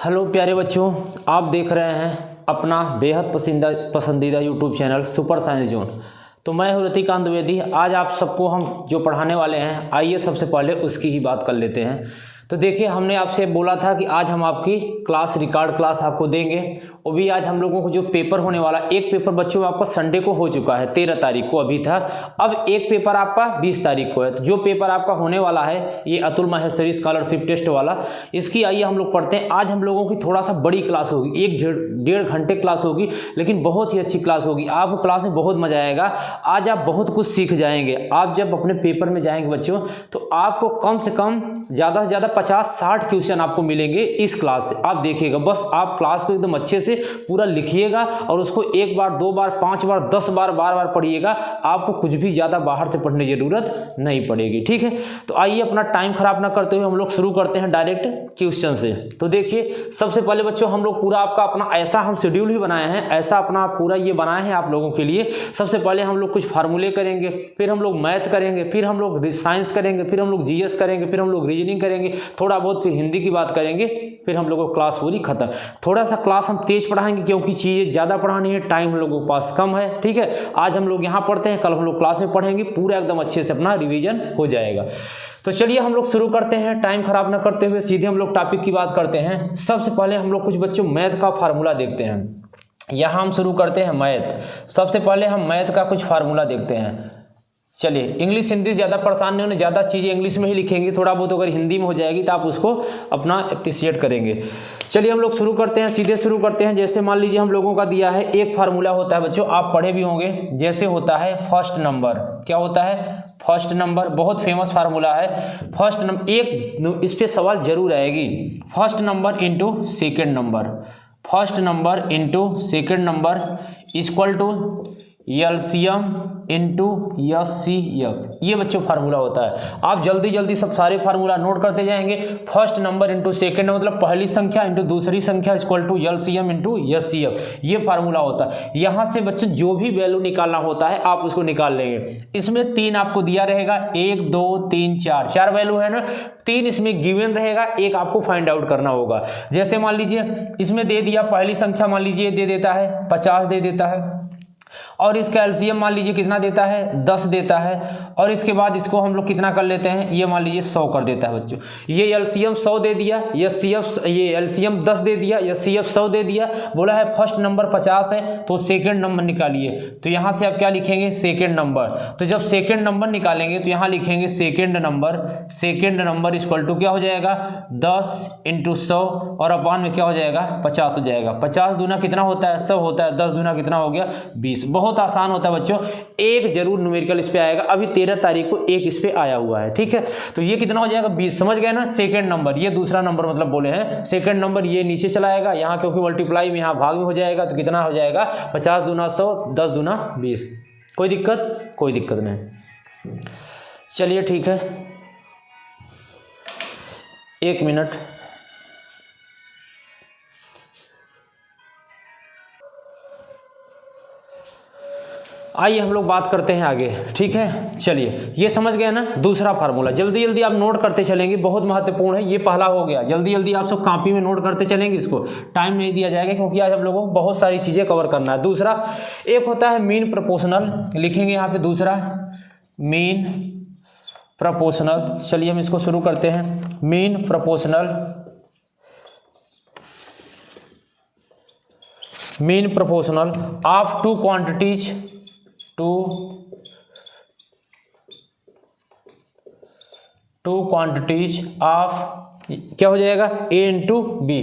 Hello प्यारे बच्चों, आप देख रहे हैं अपना बेहद पसंदीदा YouTube channel super science zone. तो मैं हूँ रतिकांत द्विवेदी। आज आप सबको हम जो पढ़ाने वाले हैं, आइए सबसे पहले उसकी ही बात कर लेते हैं। तो देखिए, हमने आपसे बोला था कि आज हम आपकी क्लास रिकॉर्ड क्लास आपको देंगे। और भी आज हम लोगों को जो पेपर होने वाला, एक पेपर बच्चों आपका संडे को हो चुका है, 13 तारीख को अभी था। अब एक पेपर आपका 20 तारीख को है। तो जो पेपर आपका होने वाला है ये अतुल माहेश्वरी स्कॉलरशिप टेस्ट वाला, इसकी आइए हम लोग पढ़ते हैं। आज हम लोगों की थोड़ा सा बड़ी क्लास होगी, एक डेढ़ घंटे क्लास होगी, लेकिन बहुत ही अच्छी क्लास होगी। आपको क्लास में बहुत मजा आएगा। आज आप बहुत कुछ सीख जाएंगे। आप जब अपने पेपर में जाएंगे बच्चों, तो आपको कम से कम ज़्यादा से ज़्यादा 50-60 क्वेश्चन आपको मिलेंगे इस क्लास से। आप देखिएगा, बस आप क्लास को एकदम अच्छे से पूरा लिखिएगा और उसको एक बार, दो बार, 5 बार, 10 बार, बार पढ़िएगा। आपको कुछ भी ज़्यादा बाहर से पढ़ने की जरूरत नहीं पड़ेगी, ठीक है। तो आइए अपना टाइम खराब ना करते हुए हम लोग शुरू करते हैं डायरेक्ट क्वेश्चन से। तो देखिए, सबसे पहले बच्चों हम लोग पूरा आपका अपना ऐसा हम शेड्यूल ही बनाए हैं, ऐसा अपना पूरा ये बनाए हैं आप लोगों के लिए। सबसे पहले हम लोग कुछ फार्मूले करेंगे, फिर हम लोग मैथ करेंगे, फिर हम लोग साइंस करेंगे, फिर हम लोग जीएस करेंगे, फिर हम लोग रीजनिंग करेंगे, थोड़ा बहुत फिर हिंदी की बात करेंगे, फिर हम लोगों को क्लास पूरी खत्म। थोड़ा सा क्लास हम तेज पढ़ाएंगे क्योंकि चीज़ें ज़्यादा पढ़ानी है, टाइम हम लोगों के पास कम है, ठीक है। आज हम लोग यहाँ पढ़ते हैं, कल हम लोग क्लास में पढ़ेंगे, पूरा एकदम अच्छे से अपना रिवीजन हो जाएगा। तो चलिए हम लोग शुरू करते हैं, टाइम खराब ना करते हुए सीधे हम लोग टॉपिक की बात करते हैं। सबसे पहले हम लोग कुछ बच्चों मैथ का फार्मूला देखते हैं। यहाँ हम शुरू करते हैं मैथ। सबसे पहले हम मैथ का कुछ फार्मूला देखते हैं। चलिए, इंग्लिश हिंदी ज़्यादा परेशान नहीं होने, ज़्यादा चीज़ें इंग्लिश में ही लिखेंगे, थोड़ा बहुत अगर हिंदी में हो जाएगी तो आप उसको अपना अप्रिशिएट करेंगे। चलिए हम लोग शुरू करते हैं, सीधे शुरू करते हैं। जैसे मान लीजिए हम लोगों का दिया है, एक फार्मूला होता है बच्चों, आप पढ़े भी होंगे, जैसे होता है फर्स्ट नंबर। क्या होता है? First number. बहुत फेमस फार्मूला है फर्स्ट नंबर। एक इस पर सवाल जरूर आएगी, first number into second number. First number into second number equal to LCM into HCF. ये बच्चों फार्मूला होता है। आप जल्दी जल्दी सब सारे फार्मूला नोट करते जाएंगे। फर्स्ट नंबर इंटू सेकेंड, मतलब पहली संख्या इंटू दूसरी संख्या equal to LCM into HCF. ये फार्मूला होता है। यहाँ से बच्चों जो भी वैल्यू निकालना होता है आप उसको निकाल लेंगे। इसमें 3 आपको दिया रहेगा, 1 2 3 4 वैल्यू है ना। 3 इसमें गिवन रहेगा, एक आपको फाइंड आउट करना होगा। जैसे मान लीजिए इसमें दे दिया, पहली संख्या मान लीजिए दे देता है 50 दे देता है, और इसका एलसीएम मान लीजिए कितना देता है, 10 देता है, और इसके बाद इसको हम लोग कितना कर लेते हैं, ये मान लीजिए 100 कर देता है बच्चों। ये एलसीएम 100 दे दिया, ये एलसीएम 10 दे दिया, एचसीएफ 100 दे दिया। बोला है फर्स्ट नंबर 50 है, तो सेकंड नंबर निकालिए। तो यहाँ से आप क्या लिखेंगे, सेकंड नंबर। तो जब सेकंड नंबर निकालेंगे तो यहाँ लिखेंगे सेकंड नंबर इक्वल टू क्या हो जाएगा, 10 इंटू 100 और अपान में क्या हो जाएगा, 50 हो जाएगा। 50 दूना कितना होता है, 100 होता है, 10 दूना कितना हो गया, 20। बहुत आसान होता है बच्चों। एक जरूर न्यूमेरिकल इस पे आएगा, अभी 13 तारीख को एक इस पे आया हुआ है, ठीक है। तो ये कितना हो जाएगा, 20। समझ गए ना। सेकंड नंबर, ये दूसरा नंबर मतलब बोले हैं। सेकंड नंबर ये नीचे चला आएगा, यहाँ क्योंकि मल्टीप्लाई में यहाँ भाग में हो जाएगा, तो कितना हो जाएगा, 50 दूना 100, 10 दूना 20। कोई दिक्कत? कोई दिक्कत नहीं। चलिए ठीक है, 1 मिनट। आइए हम लोग बात करते हैं आगे, ठीक है। चलिए, ये समझ गए ना दूसरा फार्मूला। जल्दी जल्दी आप नोट करते चलेंगे, बहुत महत्वपूर्ण है। ये पहला हो गया, जल्दी जल्दी आप सब कॉपी में नोट करते चलेंगे। इसको टाइम नहीं दिया जाएगा क्योंकि आज हम लोगों को बहुत सारी चीज़ें कवर करना है। दूसरा एक होता है मीन प्रोपोर्शनल, लिखेंगे यहाँ पे दूसरा मीन प्रोपोर्शनल। चलिए हम इसको शुरू करते हैं। Mean proportional, mean proportional of two quantities, two quantities of क्या हो जाएगा, A into B,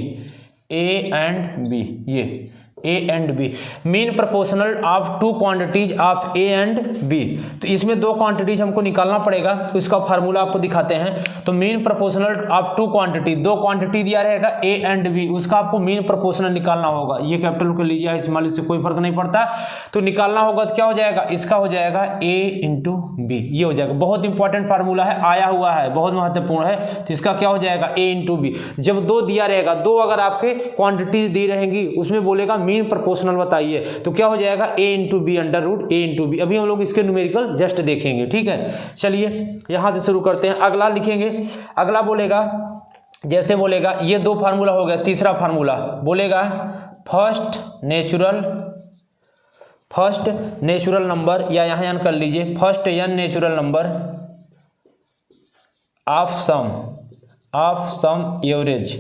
A and B. ये A and B, mean proportional of two quantities of A and B. तो इसमें 2 क्वांटिटीज हमको निकालना पड़ेगा, उसका फार्मूला आपको दिखाते हैं। तो mean proportional of 2 quantity, 2 quantity दिया रहेगा ए एंड बी, उसका आपको मीन प्रोपोर्शनल निकालना होगा। ये कैपिटल कर लीजिए, इस मान से कोई फर्क नहीं पड़ता। तो निकालना होगा तो क्या हो जाएगा, इसका हो जाएगा ए इंटू बी, ये हो जाएगा। बहुत इंपॉर्टेंट फार्मूला है, आया हुआ है, बहुत महत्वपूर्ण है। तो इसका क्या हो जाएगा, ए इंटू बी। जब 2 दिया रहेगा, 2 अगर आपके क्वांटिटीज दी रहेंगी, उसमें बोलेगा मीन प्रोपोर्शनल बताइए, तो क्या हो जाएगा, a into B under root A into B. अभी हम लोग इसके न्यूमेरिकल जस्ट देखेंगे, ठीक है। चलिए यहाँ से शुरू करते हैं। अगला लिखेंगे, अगला बोलेगा जैसे बोलेगा ये दो फार्मूला हो गया, तीसरा फार्मूला बोलेगा फर्स्ट नेचुरल नंबर, या यहाँ एन कर लीजिए, first n natural number of sum average.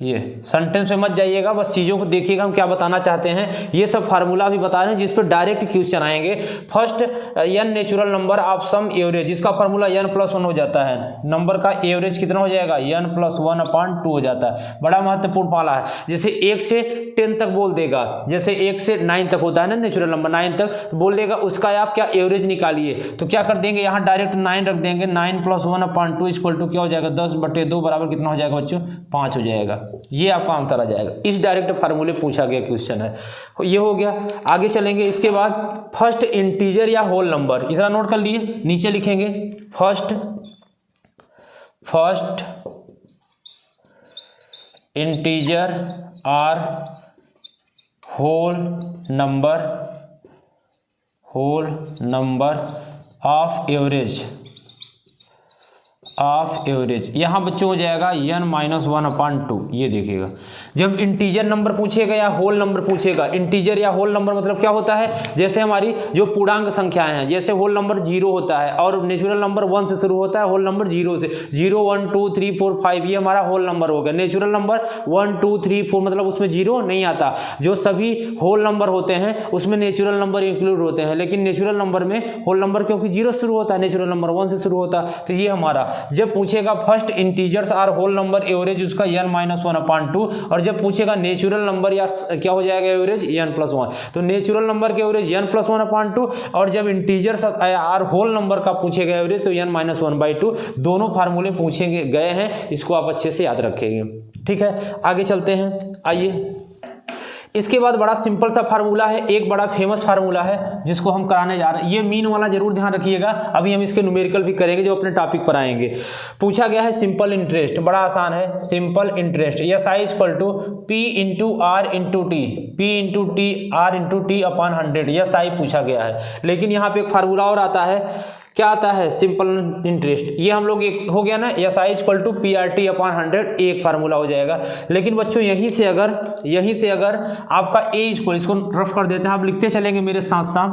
ये सेंटेंस में मत जाइएगा, बस चीज़ों को देखिएगा हम क्या बताना चाहते हैं। ये सब फार्मूला भी बता रहे हैं जिस पर डायरेक्ट क्वेश्चन आएंगे। First n natural number of sum average, जिसका फार्मूला n+1 हो जाता है। नंबर का एवरेज कितना हो जाएगा, n+1/2 हो जाता है। बड़ा महत्वपूर्ण फार्मूला है। जैसे 1 से 10 तक बोल देगा, जैसे 1 से 9 तक होता है ना नेचुरल नंबर, 9 तक तो बोल देगा उसका आप क्या एवरेज निकालिए। तो क्या कर देंगे, यहाँ डायरेक्ट 9 रख देंगे। 9+1/2 इक्वल टू क्या हो जाएगा, 10/2 बराबर कितना हो जाएगा बच्चों, 5 हो जाएगा। ये आपका आंसर आ जाएगा। इस डायरेक्ट फार्मूले पूछा गया क्वेश्चन है, ये हो गया। आगे चलेंगे, इसके बाद फर्स्ट इंटीजर या होल नंबर, इतना नोट कर लिए, नीचे लिखेंगे first integer or whole number of average. यहाँ बच्चों हो जाएगा n-1/2। ये देखिएगा, जब इंटीजर नंबर पूछेगा या होल नंबर पूछेगा, इंटीजर या होल नंबर मतलब क्या होता है, जैसे हमारी जो पूर्णांक संख्याएं हैं, जैसे होल नंबर 0 होता है और नेचुरल नंबर 1 से शुरू होता है, होल नंबर 0 से, 0 1 2 3 4 5 ये हमारा होल नंबर हो गया। नेचुरल नंबर 1 2 3 4 मतलब उसमें 0 नहीं आता। जो सभी होल नंबर होते हैं उसमें नेचुरल नंबर इंक्लूड होते हैं, लेकिन नेचुरल नंबर में होल नंबर क्योंकि 0 से शुरू होता है, नेचुरल नंबर 1 से शुरू होता है। तो ये हमारा जब पूछेगा first integers or whole number average, उसका n-1/2, और जब पूछेगा नेचुरल नंबर या क्या हो जाएगा एवरेज, n+1। तो नेचुरल नंबर के एवरेज n+1/2, और जब इंटीजर्स आर होल नंबर का पूछेगा एवरेज तो n-1/2। दोनों फार्मूले पूछेंगे गए हैं, इसको आप अच्छे से याद रखेंगे। ठीक है, आगे चलते हैं। आइए, इसके बाद बड़ा सिंपल सा फार्मूला है, एक बड़ा फेमस फार्मूला है जिसको हम कराने जा रहे हैं। ये मीन वाला जरूर ध्यान रखिएगा, अभी हम इसके न्यूमेरिकल भी करेंगे जो अपने टॉपिक पर आएंगे। पूछा गया है सिंपल इंटरेस्ट, बड़ा आसान है। Simple interest SI = P × R × T, P × T R × T upon 100, SI पूछा गया है। लेकिन यहाँ पे एक फार्मूला और आता है, क्या आता है, सिंपल इंटरेस्ट। ये हम लोग एक हो गया ना, SI = PRT अपॉन 100, एक फार्मूला हो जाएगा। लेकिन बच्चों यहीं से अगर आपका इसको रफ कर देते हैं, आप लिखते चलेंगे मेरे साथ साथ।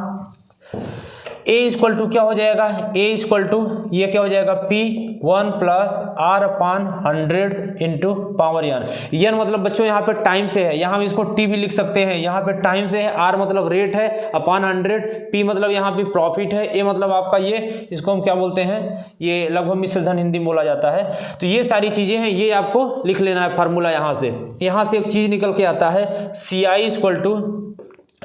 A = क्या हो जाएगा, A = ये क्या हो जाएगा, P1 + R upon 100 × power n मतलब बच्चों यहाँ पे टाइम से है, यहाँ हम इसको T भी लिख सकते हैं। यहाँ पे टाइम से है, R मतलब रेट है, अपॉन 100, P मतलब यहाँ पे प्रॉफिट है, A मतलब आपका ये, इसको हम क्या बोलते हैं, ये लगभग मिश्रधन हिंदी में बोला जाता है। तो ये सारी चीज़ें हैं, ये आपको लिख लेना है फार्मूला। यहाँ से एक चीज़ निकल के आता है, CI =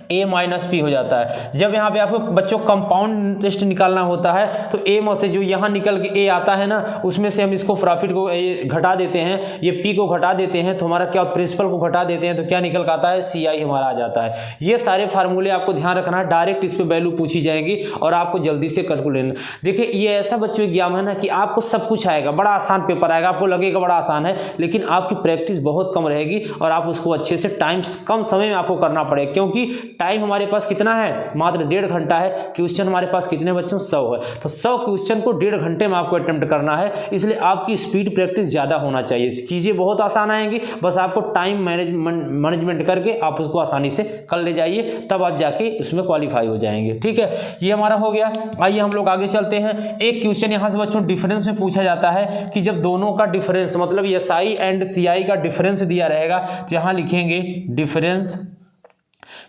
A - P हो जाता है। जब यहाँ पे आपको बच्चों कंपाउंड इंटरेस्ट निकालना होता है तो A में से जो यहाँ निकल के A आता है ना, उसमें से हम इसको प्रॉफिट को घटा देते हैं, ये P को घटा देते हैं, तो हमारा क्या प्रिंसिपल को घटा देते हैं, तो क्या निकल के आता है, CI हमारा आ जाता है। ये सारे फार्मूले आपको ध्यान रखना है, डायरेक्ट इस पर वैल्यू पूछी जाएगी और आपको जल्दी से कैलकुलेट। देखिए ये ऐसा बच्चों एग्जाम है ना कि आपको सब कुछ आएगा, बड़ा आसान पेपर आएगा, आपको लगेगा बड़ा आसान है, लेकिन आपकी प्रैक्टिस बहुत कम रहेगी और आप उसको अच्छे से कम समय में आपको करना पड़ेगा। क्योंकि टाइम हमारे पास कितना है, मात्र 1.5 घंटा है। क्वेश्चन हमारे पास कितने बच्चों, 100 है। तो 100 क्वेश्चन को 1.5 घंटे में आपको अटेम्प्ट करना है, इसलिए आपकी स्पीड प्रैक्टिस ज़्यादा होना चाहिए। चीज़ें बहुत आसान आएंगी, बस आपको टाइम मैनेजमेंट करके आप उसको आसानी से कर ले जाइए, तब आप जाके उसमें क्वालिफाई हो जाएंगे। ठीक है, ये हमारा हो गया। आइए हम लोग आगे चलते हैं। एक क्वेश्चन यहाँ से बच्चों डिफरेंस में पूछा जाता है कि जब दोनों का डिफरेंस मतलब SI एंड CI का डिफरेंस दिया रहेगा, तो यहाँ लिखेंगे डिफरेंस।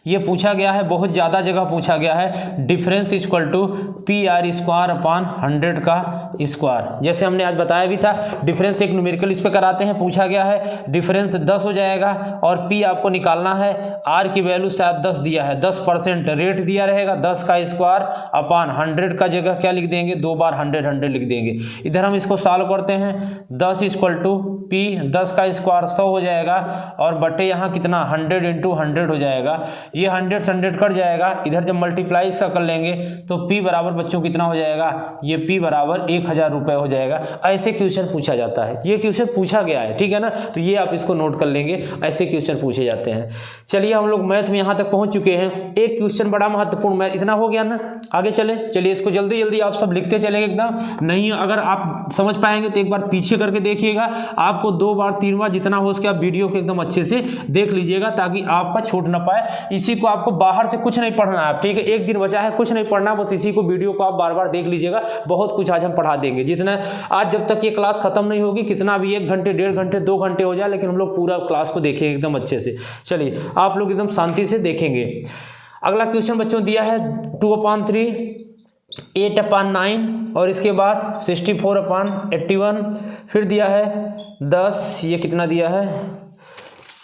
ये पूछा गया है, बहुत ज़्यादा जगह पूछा गया है। डिफरेंस = PR² अपॉन 100 का स्क्वायर। जैसे हमने आज बताया भी था, डिफरेंस एक न्यूमेरिकल इस पे कराते हैं। पूछा गया है डिफरेंस 10 हो जाएगा और P आपको निकालना है। R की वैल्यू शायद 10 दिया है, 10% रेट दिया रहेगा, 10 का स्क्वायर अपॉन 100 का जगह क्या लिख देंगे, 2 बार 100 लिख देंगे। इधर हम इसको सॉल्व करते हैं। 10 = P, 10 का स्क्वायर 100 हो जाएगा और बटे यहाँ कितना 100 × 100 हो जाएगा। ये 100 से 100 कट जाएगा, इधर जब मल्टीप्लाई इसका कर लेंगे तो P बराबर बच्चों कितना हो जाएगा, ये P बराबर 1000 रुपये हो जाएगा। ऐसे क्वेश्चन पूछा जाता है, ये क्वेश्चन पूछा गया है, ठीक है ना, तो ये आप इसको नोट कर लेंगे, ऐसे क्वेश्चन पूछे जाते हैं। चलिए हम लोग मैथ में यहाँ तक पहुँच चुके हैं। एक क्वेश्चन बड़ा महत्वपूर्ण, मैथ इतना हो गया ना, आगे चले। चलिए इसको जल्दी जल्दी आप सब लिखते चलेंगे एकदम, नहीं अगर आप समझ पाएंगे तो एक बार पीछे करके देखिएगा, आपको 2 बार 3 बार जितना हो सके आप वीडियो को एकदम अच्छे से देख लीजिएगा ताकि आपका छूट ना पाए। इसी को आपको बाहर से कुछ नहीं पढ़ना है, ठीक है, एक दिन बचा है, कुछ नहीं पढ़ना, बस इसी को वीडियो को आप बार बार देख लीजिएगा। बहुत कुछ आज हम पढ़ा देंगे, जितना आज जब तक ये क्लास खत्म नहीं होगी, कितना भी 1 घंटे 1.5 घंटे 2 घंटे हो जाए, लेकिन हम लोग पूरा क्लास को देखेंगे एकदम अच्छे से। चलिए आप लोग एकदम शांति से देखेंगे। अगला क्वेश्चन बच्चों दिया है 2/3, 8/9 और इसके बाद 64/81, फिर दिया है 10, ये कितना दिया है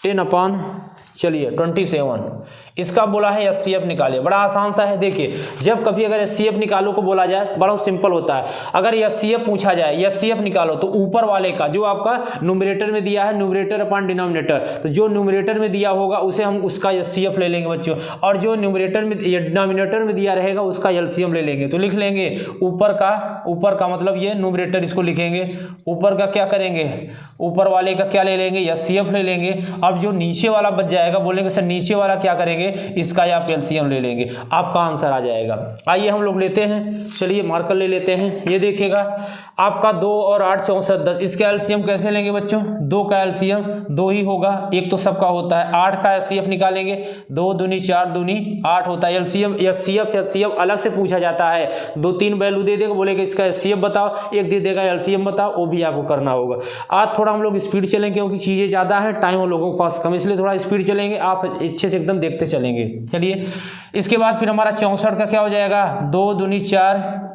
10/27। इसका बोला है HCF निकालिए। बड़ा आसान सा है, देखिए जब कभी अगर HCF निकालो को बोला जाए बड़ा सिंपल होता है। अगर HCF पूछा जाए, HCF निकालो, तो ऊपर वाले का जो आपका न्यूमरेटर में दिया है, न्यूमरेटर अपॉन डिनोमिनेटर, तो जो न्यूमरेटर में दिया होगा उसे हम उसका HCF ले लेंगे बच्चों, और जो न्यूमरेटर में डिनोमिनेटर में दिया रहेगा उसका LCM ले लेंगे। तो लिख लेंगे ऊपर का मतलब ये न्यूमरेटर, इसको लिखेंगे, ऊपर का क्या करेंगे, ऊपर वाले का क्या ले लेंगे, HCF ले लेंगे। अब जो नीचे वाला बच जाएगा, बोलेंगे सर नीचे वाला क्या करेंगे, इसका आप LCM ले लेंगे, आपका आंसर आ जाएगा। आइए हम लोग लेते हैं, चलिए मार्कर ले लेते हैं। ये देखिएगा आपका 2 और 8 64 10, इसका LCM कैसे लेंगे बच्चों, 2 का LCM 2 ही होगा, एक तो सबका होता है। 8 का HCF निकालेंगे, 2 दूनी 4 दूनी 8 होता है। LCM HCF अलग से पूछा जाता है, 2-3 वैल्यू दे देगा, बोलेगा इसका HCF बताओ, एक दे देगा LCM बताओ, वो भी आपको करना होगा। आज थोड़ा हम लोग स्पीड चलेंगे क्योंकि चीज़ें ज़्यादा है, टाइम हम लोगों के पास कम, इसलिए थोड़ा स्पीड चलेंगे, आप अच्छे से एकदम देखते चलेंगे। चलिए इसके बाद फिर हमारा 64 का क्या हो जाएगा, 2 दूनी 4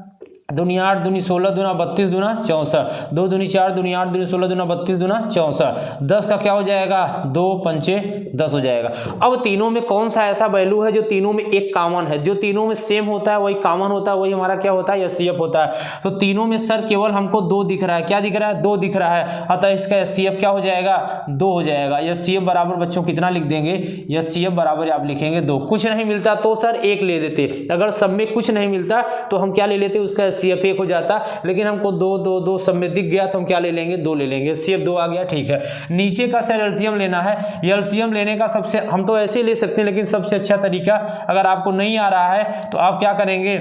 दूनी 8 दूनी 16 दूना 32 दूना 64, 2 दूनी 4 दूनी 8 दूनी 16 दूना 32 दूना 64। 10 का क्या हो जाएगा, 2 पंचे 10 हो जाएगा। अब तीनों में कौन सा ऐसा वैल्यू है जो तीनों में एक कॉमन है, जो तीनों में सेम होता है, वही कॉमन होता है, वही हमारा क्या होता है, HCF होता है। तो तीनों में सर केवल हमको 2 दिख रहा है, क्या दिख रहा है, 2 दिख रहा है, अतः इसका HCF क्या हो जाएगा, 2 हो जाएगा। HCF बराबर बच्चों कितना लिख देंगे, HCF बराबर आप लिखेंगे 2। कुछ नहीं मिलता तो सर 1 ले देते, अगर सब में कुछ नहीं मिलता तो हम क्या ले लेते, उसका HCF 1 हो जाता, लेकिन हमको 2 2 2 सब में दिख गया तो हम क्या ले लेंगे, 2 ले लेंगे, HCF 2 आ गया, ठीक है। नीचे का सर LCM लेना है, LCM लेने का सबसे, हम तो ऐसे ही ले सकते हैं, लेकिन सबसे अच्छा तरीका अगर आपको नहीं आ रहा है तो आप क्या करेंगे,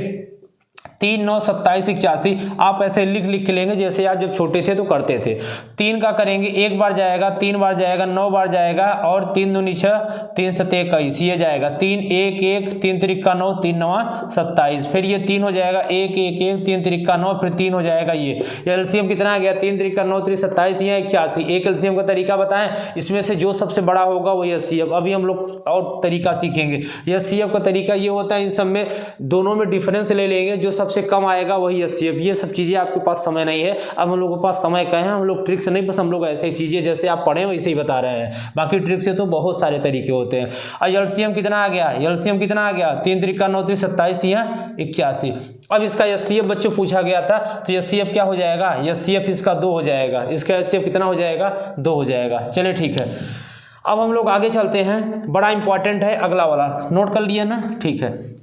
3 9 27 81 आप ऐसे लिख के लेंगे जैसे आप जब छोटे थे तो करते थे। 3 का करेंगे, 1 बार जाएगा, 3 बार जाएगा, 9 बार जाएगा, और 3 दूनी 6 3 7 21 ये जाएगा, 3 1 1 3 3 9 3 9 27, फिर ये 3 हो जाएगा, 1 1 1 3 3 9 फिर 3 हो जाएगा। ये LCM कितना आ गया, 3 3 9 3 27 या 81। एक LCM का तरीका बताएं, इसमें से जो सबसे बड़ा होगा वही HCF। अभी हम लोग और तरीका सीखेंगे। HCF का तरीका ये होता है, इन सब में दोनों में डिफरेंस ले लेंगे, जो सबसे कम आएगा वही HCF। ये सब चीज़ें आपके पास समय नहीं है, अब हम लोगों के पास समय कहाँ है, हम लोग ट्रिक से नहीं, बस हम लोग ऐसे ही चीज़ें जैसे आप पढ़े वैसे ही बता रहे हैं, बाकी ट्रिक से तो बहुत सारे तरीके होते हैं। अब LCM कितना आ गया, LCM कितना आ गया, 3 3 9 3 27 या 81। अब इसका HCF बच्चों पूछा गया था, तो HCF क्या हो जाएगा, HCF इसका 2 हो जाएगा, इसका HCF कितना हो जाएगा, 2 हो जाएगा। चलिए ठीक है, अब हम लोग आगे चलते हैं, बड़ा इंपॉर्टेंट है अगला वाला, नोट कर लिया ना, ठीक है।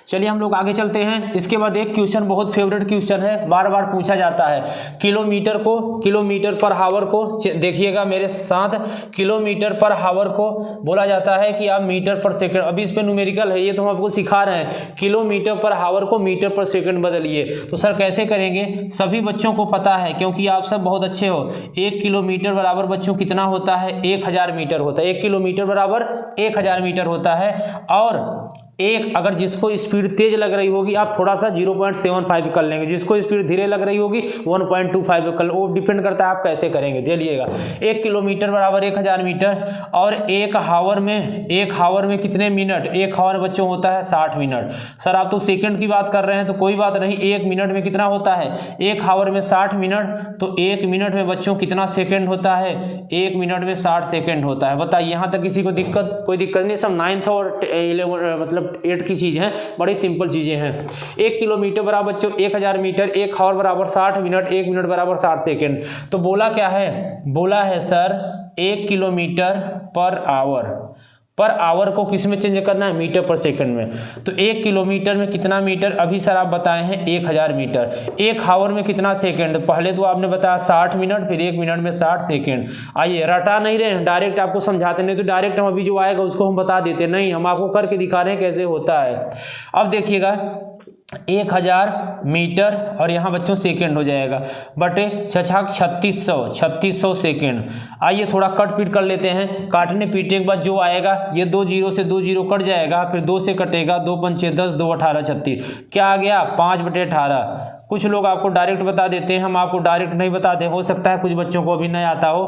चलिए हम लोग आगे चलते हैं। इसके बाद एक क्वेश्चन बहुत फेवरेट क्वेश्चन है, बार बार पूछा जाता है, किलोमीटर पर हावर को देखिएगा मेरे साथ, किलोमीटर पर हावर को बोला जाता है कि आप मीटर पर सेकंड, अभी इस पे न्यूमेरिकल है, ये तो हम आपको सिखा रहे हैं, किलोमीटर पर हावर को मीटर पर सेकंड बदलिए। तो सर कैसे करेंगे, सभी बच्चों को पता है क्योंकि आप सब बहुत अच्छे हो। 1 किलोमीटर बराबर बच्चों कितना होता है, 1000 मीटर होता है। 1 किलोमीटर बराबर 1000 मीटर होता है। और एक अगर जिसको स्पीड तेज लग रही होगी आप थोड़ा सा 0.75 कर लेंगे, जिसको स्पीड धीरे लग रही होगी 1.25 कर, वो डिपेंड करता है आप कैसे करेंगे। चलिएगा 1 किलोमीटर बराबर 1000 मीटर, और 1 हावर में कितने मिनट, 1 हावर बच्चों होता है 60 मिनट। सर आप तो सेकंड की बात कर रहे हैं तो कोई बात नहीं, 1 मिनट में कितना होता है, 1 हावर में 60 मिनट, तो 1 मिनट में बच्चों कितना सेकेंड होता है, 1 मिनट में 60 सेकेंड होता है। बताइए यहाँ तक किसी को दिक्कत, कोई दिक्कत नहीं, सब 9th और 11 मतलब 8 की चीज़ है, बड़ी सिंपल चीज़ें हैं। 1 किलोमीटर बराबर बच्चों 1000 मीटर, 1 हावर बराबर 60 मिनट, 1 मिनट बराबर 60 सेकेंड। तो बोला क्या है, बोला है सर 1 किलोमीटर पर आवर, पर आवर को किस में चेंज करना है, मीटर पर सेकंड में। तो 1 किलोमीटर में कितना मीटर, अभी सर आप बताए हैं 1000 मीटर। 1 आवर में कितना सेकंड, पहले तो आपने बताया 60 मिनट, फिर 1 मिनट में 60 सेकंड। आइए रटा नहीं रहे हैं, डायरेक्ट आपको समझाते, नहीं तो डायरेक्ट हम अभी जो आएगा उसको हम बता देते, नहीं हम आपको करके दिखा रहे हैं कैसे होता है। अब देखिएगा 1000 मीटर और यहाँ बच्चों सेकंड हो जाएगा बटे 3600 सेकंड। आइए थोड़ा कट पीट कर लेते हैं, काटने पीटने के बाद जो आएगा ये 2 जीरो से 2 जीरो कट जाएगा, फिर 2 से कटेगा, 2 पंचे 10, 2 18 36, क्या आ गया 5/18। कुछ लोग आपको डायरेक्ट बता देते हैं, हम आपको डायरेक्ट नहीं बताते, हो सकता है कुछ बच्चों को अभी नहीं आता हो,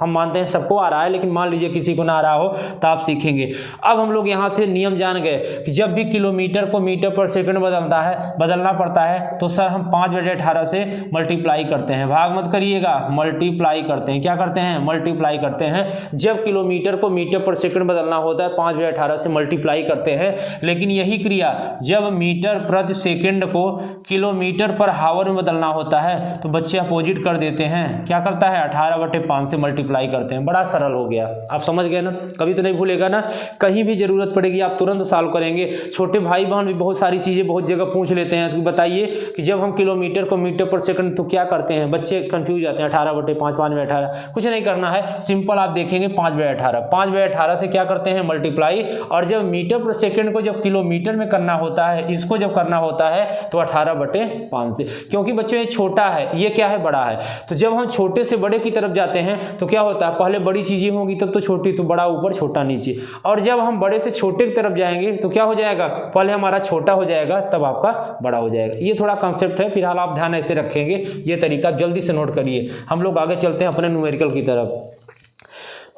हम मानते हैं सबको आ रहा है, लेकिन मान लीजिए किसी को ना आ रहा हो तो आप सीखेंगे। अब हम लोग यहाँ से नियम जान गए कि जब भी किलोमीटर को मीटर पर सेकंड बदलना पड़ता है तो सर हम 5/18 से मल्टीप्लाई करते हैं, भाग मत करिएगा, मल्टीप्लाई करते हैं। क्या करते हैं, मल्टीप्लाई करते हैं। जब किलोमीटर को मीटर पर सेकंड बदलना होता है 5/18 से मल्टीप्लाई करते हैं, लेकिन यही क्रिया जब मीटर प्रति सेकंड को किलोमीटर पर हावर में बदलना होता है तो बच्चे अपोजिट कर देते हैं, क्या करता है 18/5 से मल्टीप्लाई करते हैं। बड़ा सरल हो गया, आप समझ गए ना, कभी तो नहीं भूलेगा ना, कहीं भी जरूरत पड़ेगी आप तुरंत सॉल्व करेंगे। छोटे भाई बहन भी बहुत सारी चीज़ें बहुत जगह पूछ लेते हैं, तो बताइए कि जब हम किलोमीटर को मीटर पर सेकंड तो क्या करते हैं, बच्चे कंफ्यूज जाते हैं 18/5, 5/18, कुछ नहीं करना है, सिंपल आप देखेंगे 5/18 से क्या करते हैं मल्टीप्लाई, और जब मीटर पर सेकंड को जब किलोमीटर में करना होता है, इसको जब करना होता है तो 18/5 से, क्योंकि बच्चों ये छोटा है, ये क्या है बड़ा है। तो जब हम छोटे से बड़े की तरफ जाते हैं तो क्या होता है, पहले बड़ी चीजें होंगी तब तो छोटी, तो बड़ा ऊपर छोटा नीचे, और जब हम बड़े से छोटे की तरफ जाएंगे तो क्या हो जाएगा, पहले हमारा छोटा हो जाएगा तब आपका बड़ा हो जाएगा। ये थोड़ा कॉन्सेप्ट है, फिलहाल आप ध्यान ऐसे रखेंगे, ये तरीका जल्दी से नोट करिए। हम लोग आगे चलते हैं अपने न्यूमेरिकल की तरफ।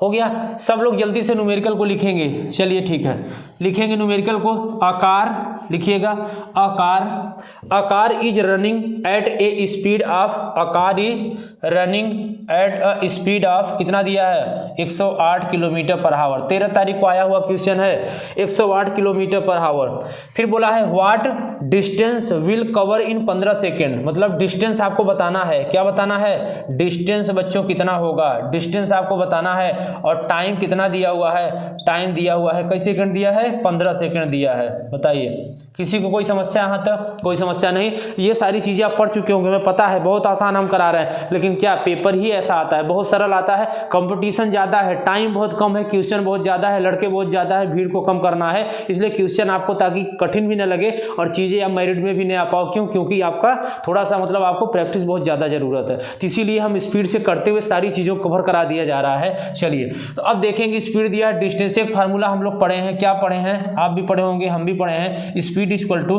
हो गया, सब लोग जल्दी से न्यूमेरिकल को लिखेंगे, चलिए ठीक है, लिखेंगे न्यूमेरिकल को। आकार लिखिएगा, Aakar is running at a speed of, Aakar is running at a speed of, कितना दिया है 108 किलोमीटर पर आवर। 13 तारीख को आया हुआ क्वेश्चन है, 108 किलोमीटर पर आवर। फिर बोला है what distance will cover in 15 second, मतलब डिस्टेंस आपको बताना है, क्या बताना है, डिस्टेंस बच्चों कितना होगा, डिस्टेंस आपको बताना है, और टाइम कितना दिया हुआ है, टाइम दिया हुआ है, कई सेकंड दिया है 15 सेकंड दिया है। बताइए किसी को कोई समस्या यहाँ तक, कोई समस्या नहीं, ये सारी चीज़ें आप पढ़ चुके होंगे, हमें पता है बहुत आसान हम करा रहे हैं, लेकिन क्या पेपर ही ऐसा आता है, बहुत सरल आता है, कंपटीशन ज़्यादा है, टाइम बहुत कम है, क्वेश्चन बहुत ज़्यादा है, लड़के बहुत ज़्यादा है, भीड़ को कम करना है, इसलिए क्वेश्चन आपको ताकि कठिन भी ना लगे और चीज़ें आप मेरिट में भी नहीं आ पाओ। क्यों, क्योंकि आपका थोड़ा सा मतलब आपको प्रैक्टिस बहुत ज़्यादा ज़रूरत है, तो इसीलिए हम स्पीड से करते हुए सारी चीज़ों को कवर करा दिया जा रहा है। चलिए तो अब देखेंगे, स्पीड दिया, डिस्टेंस, एक फार्मूला हम लोग पढ़े हैं, क्या पढ़े हैं, आप भी पढ़े होंगे, हम भी पढ़े हैं, speed equal to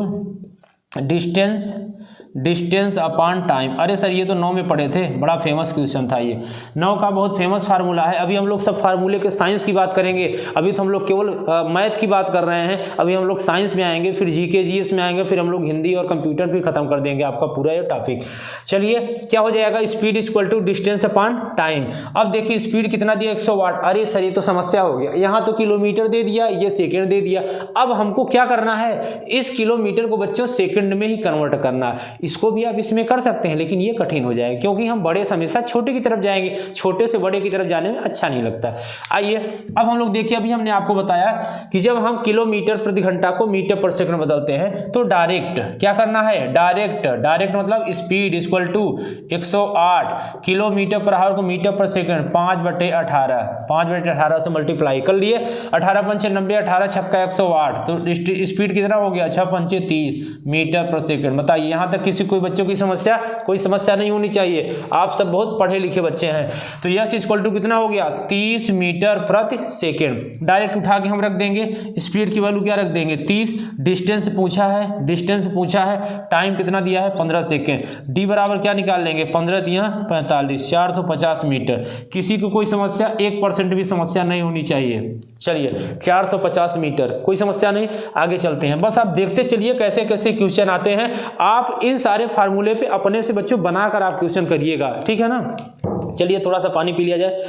distance upon time. अरे सर ये तो 9 में पढ़े थे, बड़ा फेमस क्वेश्चन था, ये 9 का बहुत फेमस फार्मूला है। अभी हम लोग सब फार्मूले के साइंस की बात करेंगे, अभी तो हम लोग केवल मैथ की बात कर रहे हैं, अभी हम लोग साइंस में आएंगे, फिर जीके जीएस में आएंगे, फिर हम लोग हिंदी और कंप्यूटर भी खत्म कर देंगे आपका पूरा ये टॉपिक। चलिए क्या हो जाएगा, speed equal to distance upon time. अब देखिए स्पीड कितना दिया 100 वाट, अरे सर ये तो समस्या हो गया, यहाँ तो किलोमीटर दे दिया, ये सेकेंड दे दिया, अब हमको क्या करना है, इस किलोमीटर को बच्चों सेकेंड में ही कन्वर्ट करना है। इसको भी आप इसमें कर सकते हैं, लेकिन ये कठिन हो जाएगा, क्योंकि हम बड़े से हमेशा छोटे की तरफ जाएंगे, छोटे से बड़े की तरफ जाने में अच्छा नहीं लगता। आइए अब हम लोग देखिए, अभी हमने आपको बताया कि जब हम किलोमीटर प्रति घंटा को मीटर पर सेकंड बदलते हैं तो डायरेक्ट क्या करना है, डायरेक्ट मतलब speed equal to 108 kilometre per hour को मीटर पर सेकंड 5/18 से मल्टीप्लाई कर लिए, 18 पंचे 90, 18 छक्का 108, तो स्पीड कितना हो गया 6 पंचे 30 मीटर पर सेकंड। बताइए यहाँ तक किसी कोई बच्चों की समस्या, कोई समस्या नहीं होनी चाहिए, आप सब बहुत पढ़े लिखे बच्चे हैं। तो यस इक्वल टू कितना हो गया 30 मीटर प्रति सेकंड। डायरेक्ट उठा के हम रख देंगे, स्पीड की वैल्यू क्या रख देंगे 30, डिस्टेंस पूछा है, टाइम कितना दिया है 15 सेकंड, डी बराबर क्या निकाल लेंगे 15 × 45, 450 मीटर। किसी को कोई समस्या 1% भी समस्या नहीं होनी चाहिए। चलिए 450 मीटर, कोई समस्या नहीं, आगे चलते हैं। बस आप देखते चलिए कैसे कैसे क्वेश्चन आते हैं, आप इन सारे फार्मूले पे अपने से बच्चों बनाकर आप क्वेश्चन करिएगा, ठीक है ना। चलिए थोड़ा सा पानी पी लिया जाए।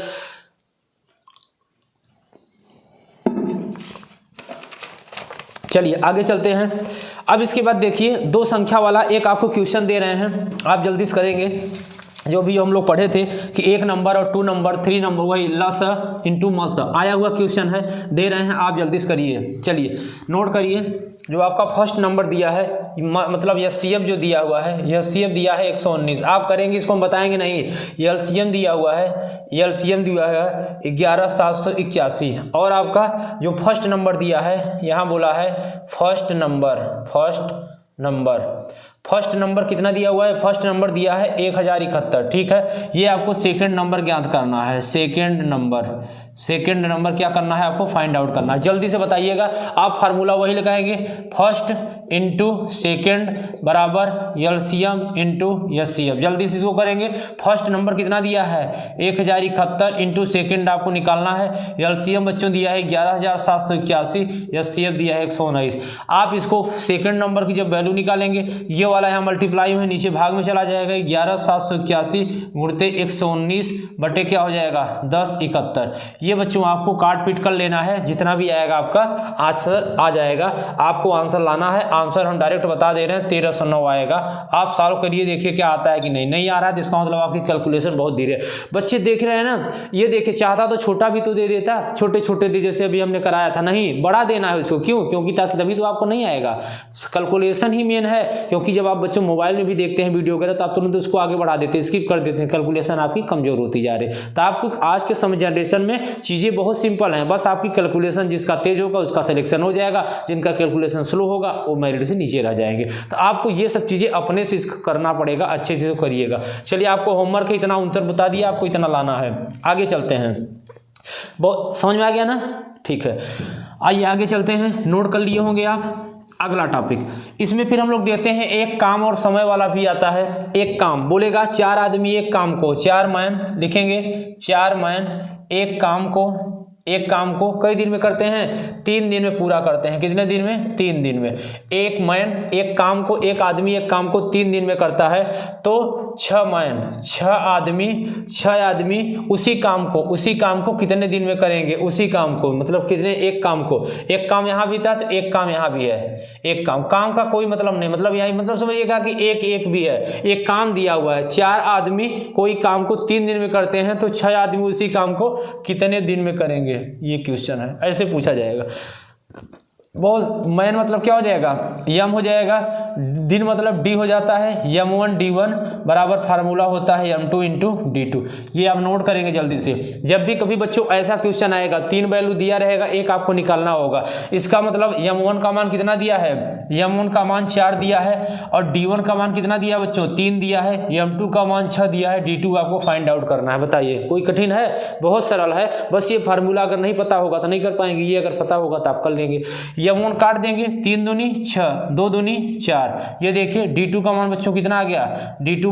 चलिए आगे चलते हैं। अब इसके बाद देखिए 2 संख्या वाला एक आपको क्वेश्चन दे रहे हैं, आप जल्दी से करेंगे। जो भी हम लोग पढ़े थे कि 1 नंबर और 2 नंबर 3 नंबर वही लस इंटू मस आया हुआ क्वेश्चन है, दे रहे हैं आप जल्दी से करिए। चलिए नोट करिए, जो आपका फर्स्ट नंबर दिया है मतलब एचसीएफ जो दिया हुआ है, एचसीएफ दिया है 119। आप करेंगे इसको हम बताएंगे नहीं, एलसीएम दिया हुआ है, एलसीएम दिया है 11781। और आपका जो फर्स्ट नंबर दिया है यहाँ बोला है फर्स्ट नंबर कितना दिया हुआ है, फर्स्ट नंबर दिया है 1071। ठीक है, ये आपको सेकंड नंबर ज्ञात करना है, सेकंड नंबर क्या करना है आपको फाइंड आउट करना है। जल्दी से बताइएगा, आप फार्मूला वही लगाएंगे, फर्स्ट इंटू सेकेंड बराबर एलसीएम इंटू एचसीएफ। जल्दी से इसको करेंगे, फर्स्ट नंबर कितना दिया है 1071 इंटू सेकेंड आपको निकालना है, एलसीएम बच्चों दिया है 11781, एचसीएफ दिया है 119। आप इसको सेकेंड नंबर की जब वैल्यू निकालेंगे, ये वाला यहाँ मल्टीप्लाई में नीचे भाग में चला जाएगा, 11781 गुणते 119 बटे क्या हो जाएगा 1071। ये बच्चों आपको काट पीट कर लेना है, जितना भी आएगा आपका आंसर आ जाएगा। आपको आंसर लाना है, आंसर हम डायरेक्ट बता दे रहे हैं 1309 आएगा। आप सॉल्व करिए, देखिए क्या आता है कि नहीं आ रहा है तो इसका मतलब आपकी कैलकुलेशन बहुत धीरे है। बच्चे देख रहे हैं ना, ये देखिए चाहता तो छोटा भी तो दे देता, छोटे दे जैसे अभी हमने कराया था, नहीं बड़ा देना है उसको। क्यों? क्योंकि ताकि तभी तो आपको नहीं आएगा। कैलकुलेशन ही मेन है, क्योंकि जब आप बच्चों मोबाइल में भी देखते हैं वीडियो वगैरह तो आप तुरंत उसको आगे बढ़ा देते हैं, स्किप कर देते हैं, कैलकुलेशन आपकी कमजोर होती जा रही है। तो आपको आज के समय जनरेशन में चीज़ें बहुत सिंपल हैं, बस आपकी कैलकुलेशन जिसका तेज होगा उसका सिलेक्शन हो जाएगा, जिनका कैलकुलेशन स्लो होगा वो मेरिट से नीचे रह जाएंगे। तो आपको ये सब चीज़ें अपने से करना पड़ेगा, अच्छे से करिएगा। चलिए आपको होमवर्क इतना उत्तर बता दिया, आपको इतना लाना है। आगे चलते हैं, बहुत समझ में आ गया ना? ठीक है, आइए आगे चलते हैं। नोट कर लिए होंगे आप अगला टॉपिक। इसमें फिर हम लोग देते हैं एक काम और समय वाला भी आता है। एक काम बोलेगा 4 आदमी एक काम को, 4 मैन लिखेंगे, 4 मैन एक काम को कई दिन में करते हैं, 3 दिन में पूरा करते हैं। कितने दिन में? 3 दिन में। एक मैन एक काम को, एक आदमी एक काम को 3 दिन में करता है, तो 6 मैन 6 आदमी उसी काम को कितने दिन में करेंगे? उसी काम को मतलब कितने? एक काम को। एक काम यहाँ भी था तो एक काम यहाँ भी है। एक काम का कोई मतलब नहीं, मतलब यही मतलब समझिएगा कि एक भी है। एक काम दिया हुआ है, 4 आदमी कोई काम को 3 दिन में करते हैं, तो 6 आदमी उसी काम को कितने दिन में करेंगे? ये क्वेश्चन है, ऐसे पूछा जाएगा। बहुत मैन मतलब क्या हो जाएगा? यम हो जाएगा, दिन मतलब डी हो जाता है, m1 d1 बराबर फार्मूला होता है m2 इंटू d2। ये आप नोट करेंगे जल्दी से। जब भी कभी बच्चों ऐसा क्वेश्चन आएगा, 3 वैल्यू दिया रहेगा, एक आपको निकालना होगा। इसका मतलब m1 का मान कितना दिया है? m1 का मान 4 दिया है, और d1 का मान कितना दिया बच्चों? 3 दिया है, m2 का मान 6 दिया है, d2 आपको फाइंड आउट करना है। बताइए कोई कठिन है? बहुत सरल है, बस ये फार्मूला अगर नहीं पता होगा तो नहीं कर पाएंगे, ये अगर पता होगा तो आप कर लेंगे। m1 काट देंगे, 3 दूनी 6, 2 दूनी 4। ये देखिए d2 का मान बच्चों कितना आ गया? d2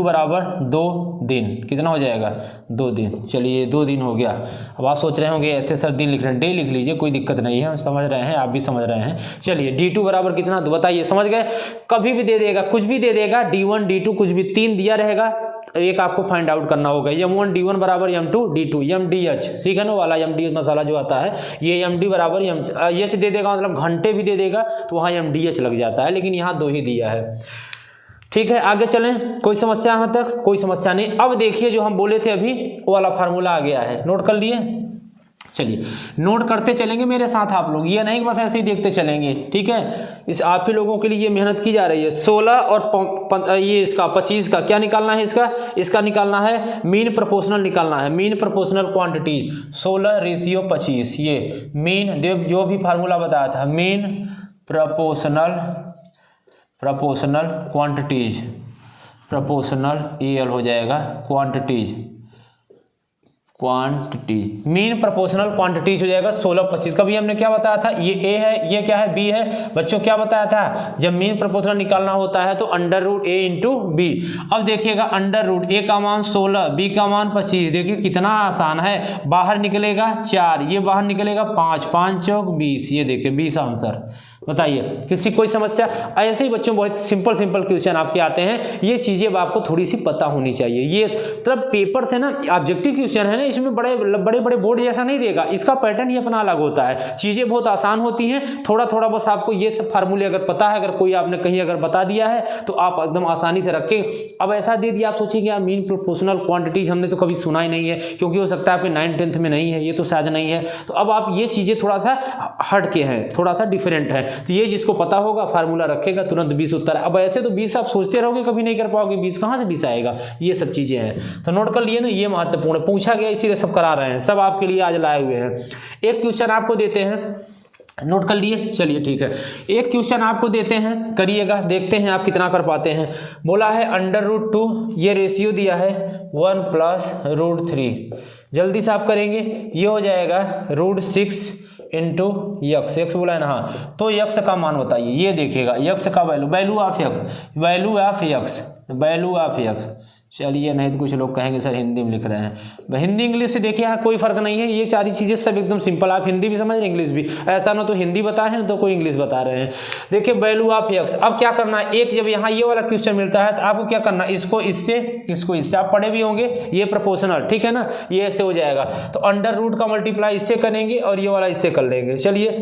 बराबर 2 दिन। कितना हो जाएगा? 2 दिन। चलिए 2 दिन हो गया। अब आप सोच रहे होंगे ऐसे सर दिन लिख रहे हैं, डे लिख लीजिए, कोई दिक्कत नहीं है, हम समझ रहे हैं, आप भी समझ रहे हैं। चलिए d2 बराबर कितना? तो बताइए, समझ गए? कभी भी दे देगा, कुछ भी दे देगा, d1 d2 कुछ भी, 3 दिया रहेगा, एक आपको फाइंड आउट करना होगा। m1 d1 बराबर m2 d2 mdh, ठीक है ना वाला mdh मसाला जो आता है, ये md बराबर h दे देगा, मतलब घंटे भी दे देगा तो वहाँ mdh लग जाता है, लेकिन यहाँ 2 ही दिया है। ठीक है, आगे चलें। कोई समस्या यहाँ तक? कोई समस्या नहीं। अब देखिए जो हम बोले थे अभी वो वाला फार्मूला आ गया है, नोट कर लिए? चलिए नोट करते चलेंगे मेरे साथ आप लोग, ये नहीं बस ऐसे ही देखते चलेंगे, ठीक है? इस आप ही लोगों के लिए ये मेहनत की जा रही है। 16 और ये इसका 25 का क्या निकालना है? इसका निकालना है मीन प्रोपोर्शनल निकालना है, मीन प्रोपोर्शनल क्वांटिटी 16:25। ये मीन जो भी फार्मूला बताया था, mean proportional quantities, proportional EL हो जाएगा, क्वांटिटी मीन प्रोपोर्शनल क्वांटिटीज हो जाएगा 16-25। कभी हमने क्या बताया था? ये A है, ये क्या है? B है। बच्चों क्या बताया था? जब मीन प्रोपोर्शनल निकालना होता है तो √A इंटू B। अब देखिएगा √A का मान 16, B का मान 25। देखिए कितना आसान है, बाहर निकलेगा 4, ये बाहर निकलेगा 5, 5 चौक 20। ये देखिए 20 आंसर, बताइए किसी कोई समस्या? ऐसे ही बच्चों बहुत सिंपल क्वेश्चन आपके आते हैं, ये चीज़ें अब आपको थोड़ी सी पता होनी चाहिए। ये मतलब पेपर से ना ऑब्जेक्टिव क्वेश्चन है ना, इसमें बड़े बोर्ड जैसा नहीं देगा, इसका पैटर्न ही अपना अलग होता है, चीज़ें बहुत आसान होती हैं। थोड़ा बस आपको ये सब फार्मूले अगर पता है, अगर कोई आपने कहीं अगर बता दिया है तो आप एकदम आसानी से रखें। अब ऐसा दे दिया आप सोचेंगे यार मीन प्रोपोर्शनल क्वांटिटी हमने तो कभी सुना ही नहीं है, क्योंकि हो सकता है आपके 9th-10th में नहीं है, ये तो शायद नहीं है। तो अब आप ये चीज़ें थोड़ा सा हट के हैं, थोड़ा सा डिफरेंट है, तो ये जिसको पता होगा फार्मूला रखेगा तुरंत 20 उत्तर। अब ऐसे तो 20 आप सोचते रहोगे कभी नहीं कर पाओगे, 20 कहाँ से 20 आएगा, ये सब चीज़ें हैं। तो नोट कर लिए ना, ये महत्वपूर्ण पूछा गया इसीलिए सब करा रहे हैं, सब आपके लिए आज लाए हुए हैं। एक क्वेश्चन आपको देते हैं, नोट कर लिए, चलिए ठीक है। एक क्वेश्चन आपको देते हैं, करिएगा, देखते हैं आप कितना कर पाते हैं। बोला है √2, ये रेशियो दिया है 1 + √3, जल्दी से आप करेंगे, ये हो जाएगा √6 × x बोला है ना, हाँ। तो x का मान बताइए, ये देखिएगा x का वैल्यू ऑफ x। चलिए, नहीं तो कुछ लोग कहेंगे सर हिंदी में लिख रहे हैं, हिंदी इंग्लिश से देखिए यहाँ कोई फर्क नहीं है, ये सारी चीज़ें सब एकदम सिंपल, आप हिंदी भी समझ रहे इंग्लिश भी, ऐसा ना तो हिंदी बता रहे हैं तो कोई इंग्लिश बता रहे हैं। देखिए वैल्यू ऑफ x, अब क्या करना है, एक जब यहाँ ये वाला क्वेश्चन मिलता है तो आपको क्या करना है, इसको इससे आप पढ़े भी होंगे, ये प्रोपोर्शनल, ठीक है ना, ये ऐसे हो जाएगा। तो √ का मल्टीप्लाई इससे करेंगे और ये वाला इससे कर लेंगे। चलिए,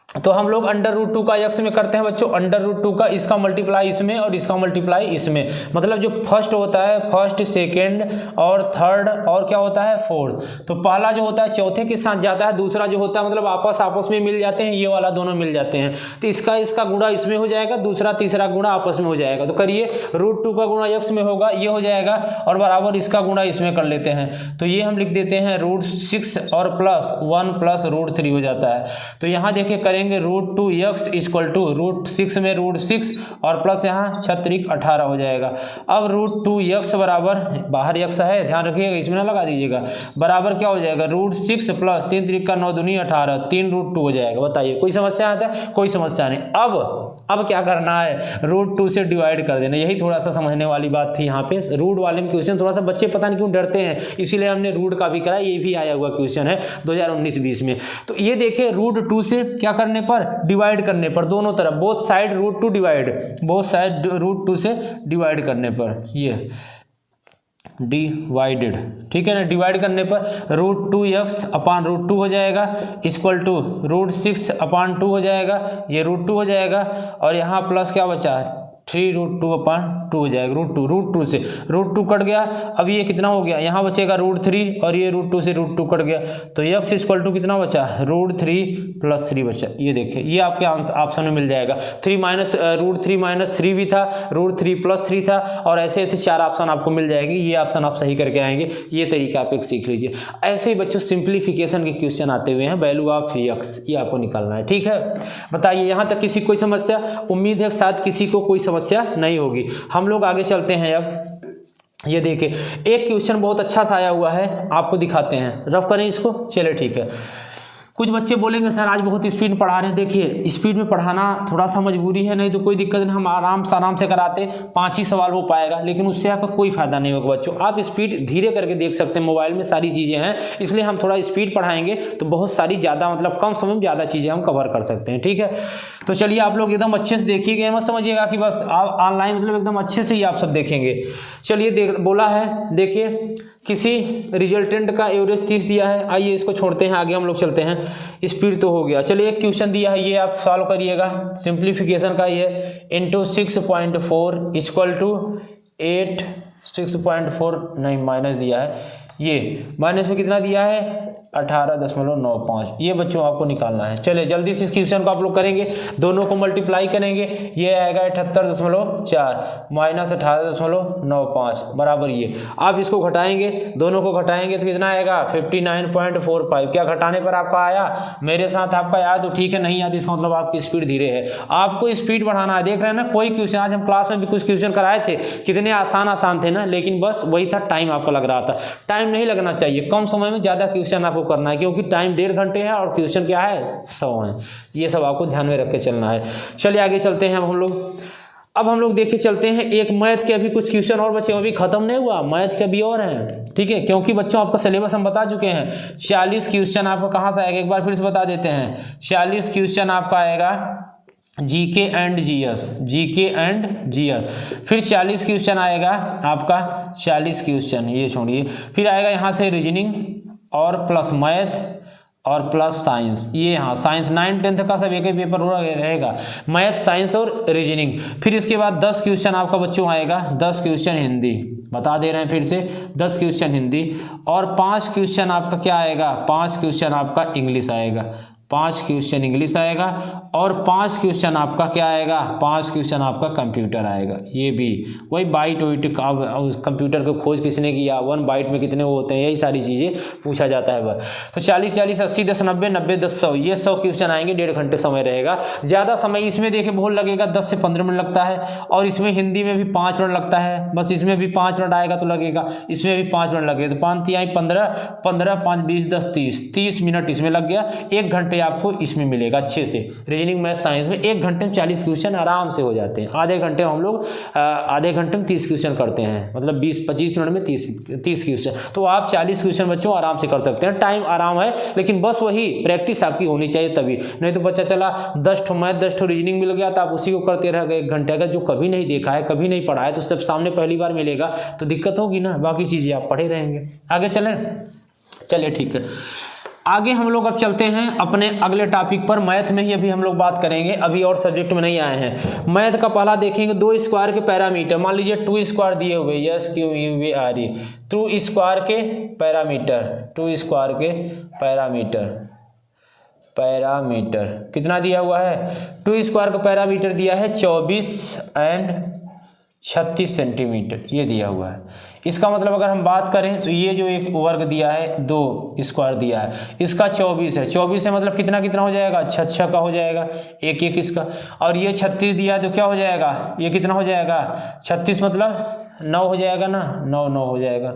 तो हम लोग √2 का x में करते हैं बच्चों, √2 का इसका मल्टीप्लाई इसमें और इसका मल्टीप्लाई इसमें, मतलब जो फर्स्ट होता है, फर्स्ट, सेकेंड और थर्ड और क्या होता है, फोर्थ। तो पहला जो होता है चौथे के साथ जाता है, दूसरा जो होता है मतलब आपस में मिल जाते हैं, ये वाला दोनों मिल जाते हैं। तो इसका गुणा इसमें हो जाएगा, दूसरा तीसरा गुणा आपस में हो जाएगा। तो करिए, √2 का गुणा x में होगा, ये हो जाएगा, और बराबर इसका गुणा इसमें कर लेते हैं। तो ये हम लिख देते हैं √6 और प्लस 1 + √3 हो जाता है। तो यहाँ देखिए करेंगे √2x = √6 में √6 और प्लस यहाँ 6 × 18 हो जाएगा। अब √2x बराबर, बाहर x है ध्यान रखिएगा, इसमें ना लगा दीजिएगा, बराबर क्या हो जाएगा, √6 प्लस 3 × 9 = 18, 3 √2 हो जाएगा। बताइए कोई समस्या आता है? कोई समस्या नहीं। अब क्या करना है, √2 से डिवाइड कर देना, यही थोड़ा सा समझने वाली बात थी यहाँ पे। रूट वाले में क्वेश्चन थोड़ा सा बच्चे पता नहीं क्यों डरते हैं, इसीलिए हमने रूट का भी करा, ये भी आया हुआ क्वेश्चन है 2019-20 में। तो ये देखिए √2 से क्या करने पर, डिवाइड करने पर, दोनों तरफ both side √2 divide, both side √2 से डिवाइड करने पर, ये डिवाइडेड, ठीक है ना, डिवाइड करने पर √2x / √2 हो जाएगा, इक्वल टू √6 / 2 हो जाएगा, ये √2 हो जाएगा, और यहाँ प्लस क्या बचा, 3√2/2 हो जाएगा, √2 से √2 कट गया। अब ये कितना हो गया, यहाँ बचेगा √3 और ये √2 से √2 कट गया, तो x = कितना बचा, √3 + 3 बचा। ये देखिए, ये आपके ऑप्शन में मिल जाएगा। √3 - 3 भी था, √3 + 3 था, और ऐसे 4 ऑप्शन आपको मिल जाएंगे। ये ऑप्शन आप सही करके आएंगे, ये तरीका आप एक सीख लीजिए। ऐसे ही बच्चों सिंप्लीफिकेशन के क्वेश्चन आते हुए हैं, वैल्यू ऑफ x, ये आपको निकालना है, ठीक है। बताइए यहाँ तक किसी कोई समस्या? उम्मीद है शायद किसी को कोई समस्या नहीं होगी। हम लोग आगे चलते हैं। अब ये देखिए, एक क्वेश्चन बहुत अच्छा सा आया हुआ है, आपको दिखाते हैं, रफ करें इसको, चलिए ठीक है। कुछ बच्चे बोलेंगे सर आज बहुत स्पीड में पढ़ा रहे हैं। देखिए स्पीड में पढ़ाना थोड़ा सा मजबूरी है, नहीं तो कोई दिक्कत नहीं, हम आराम से कराते, 5 ही सवाल हो पाएगा, लेकिन उससे आपका कोई फायदा नहीं होगा बच्चों। आप स्पीड धीरे करके देख सकते हैं, मोबाइल में सारी चीज़ें हैं, इसलिए हम थोड़ा स्पीड पढ़ाएंगे तो बहुत सारी ज़्यादा, मतलब कम समय में ज़्यादा चीज़ें हम कवर कर सकते हैं, ठीक है। तो चलिए आप लोग एकदम अच्छे से देखिएगा, मत समझिएगा कि बस आप ऑनलाइन, मतलब एकदम अच्छे से ही आप सब देखेंगे। चलिए बोला है, देखिए किसी रिजल्टेंट का एवरेज 30 दिया है। आइए इसको छोड़ते हैं, आगे हम लोग चलते हैं। स्पीड तो हो गया, चलिए एक क्वेश्चन दिया है, ये आप सॉल्व करिएगा, सिंप्लीफिकेशन का ये, × 6.4 = 8, 6.4 नहीं माइनस दिया है, ये माइनस में कितना दिया है, 18.95, ये बच्चों आपको निकालना है। चलिए जल्दी से इस क्वेश्चन को आप लोग करेंगे, दोनों को मल्टीप्लाई करेंगे, ये आएगा 78.4 माइनस 18.95 बराबर ये। आप इसको घटाएंगे, दोनों को घटाएंगे तो कितना आएगा, 59.45। क्या घटाने पर आपका आया, मेरे साथ आपका आया तो ठीक है, नहीं आया इसका मतलब आपकी स्पीड धीरे है। आपको स्पीड बढ़ाना है, देख रहे हैं ना, कोई क्वेश्चन आज हम क्लास में भी कुछ क्वेश्चन कराए थे, कितने आसान थे ना, लेकिन बस वही था, टाइम आपका लग रहा था। टाइम नहीं लगना चाहिए, कम समय में ज़्यादा क्वेश्चन आपको करना है, क्योंकि टाइम 1.5 घंटे है और क्वेश्चन क्या है, 100 है। ये सब आपको ध्यान में रख के चलना है। चलिए आगे चलते हैं अब हम लोग देखिए चलते हैं, एक मैथ के अभी कुछ क्वेश्चन और बचे, अभी खत्म नहीं हुआ, मैथ के अभी और हैं, ठीक है, क्योंकि बच्चों आपका सिलेबस हम बता चुके हैं। 40 क्वेश्चन आपको कहाँ से आएगा, एक बार फिर से बता देते हैं। 40 क्वेश्चन आपका आएगा GK and GS, GK and GS. फिर 40 क्वेश्चन आएगा आपका, 40 क्वेश्चन ये छोड़िए। फिर आएगा यहाँ से रीजनिंग और प्लस मैथ और प्लस साइंस। ये हाँ साइंस 9 10 का सब एक ही पेपर हो रहेगा, मैथ साइंस और रीजनिंग। फिर इसके बाद 10 क्वेश्चन आपका बच्चों आएगा, 10 क्वेश्चन हिंदी, बता दे रहे हैं फिर से 10 क्वेश्चन हिंदी। और 5 क्वेश्चन आपका क्या आएगा, 5 क्वेश्चन आपका इंग्लिश आएगा, 5 क्वेश्चन इंग्लिश आएगा। और 5 क्वेश्चन आपका क्या आएगा, 5 क्वेश्चन आपका कंप्यूटर आएगा। ये भी वही बाइट वाइट कंप्यूटर को खोज किसने किया, 1 बाइट में कितने वो होते हैं, यही सारी चीज़ें पूछा जाता है बस। तो 40 40 80 10 90 90 10 100, ये 100 क्वेश्चन आएंगे, 1.5 घंटे समय रहेगा। ज़्यादा समय इसमें देखे बहुत लगेगा, 10 से 15 मिनट लगता है। और इसमें हिंदी में भी 5 मिनट लगता है, बस इसमें भी 5 मिनट आएगा तो लगेगा, इसमें भी 5 मिनट लगेगा। तो 5 तिहाई 15, 15 5 20 10 30 मिनट इसमें लग गया। 1 घंटे आपको इसमें मिलेगा अच्छे से। रीजनिंग मैथ साइंस में 1 घंटे में 40 क्वेश्चन आराम से हो जाते हैं। आधे घंटे हम लोग आधे घंटे में 30 क्वेश्चन करते हैं, मतलब 20-25 मिनट में 30 क्वेश्चन। तो आप 40 क्वेश्चन बच्चों आराम से कर सकते हैं, टाइम आराम है। लेकिन बस वही प्रैक्टिस आपकी होनी चाहिए तभी, नहीं तो बच्चा चला 10 ठो मैथ 10 ठो रीजनिंग मिल गया तो आप उसी को करते रह गए 1 घंटे। अगर जो कभी नहीं देखा है, कभी नहीं पढ़ा है, तो सब सामने पहली बार मिलेगा तो दिक्कत होगी ना, बाकी चीज़ें आप पढ़े रहेंगे। आगे चलें, चलिए ठीक है। आगे हम लोग अब चलते हैं अपने अगले टॉपिक पर। मैथ में ही अभी हम लोग बात करेंगे, अभी और सब्जेक्ट में नहीं आए हैं। मैथ का पहला देखेंगे 2 स्क्वायर के पैरामीटर। मान लीजिए 2 स्क्वायर दिए हुए, S Q U V R E, 2 square के पैरामीटर, 2 स्क्वायर के पैरामीटर कितना दिया हुआ है, 2 स्क्वायर का पैरामीटर दिया है 24 एंड 36 सेंटीमीटर, ये दिया हुआ है। इसका मतलब अगर हम बात करें तो ये जो एक वर्ग दिया है, 2 स्क्वायर दिया है, इसका 24 है, 24 से मतलब कितना कितना हो जाएगा, 6 का हो जाएगा, 1 1 इसका। और ये 36 दिया है तो क्या हो जाएगा, ये कितना हो जाएगा, 36 मतलब 9 हो जाएगा ना, 9 9 हो जाएगा।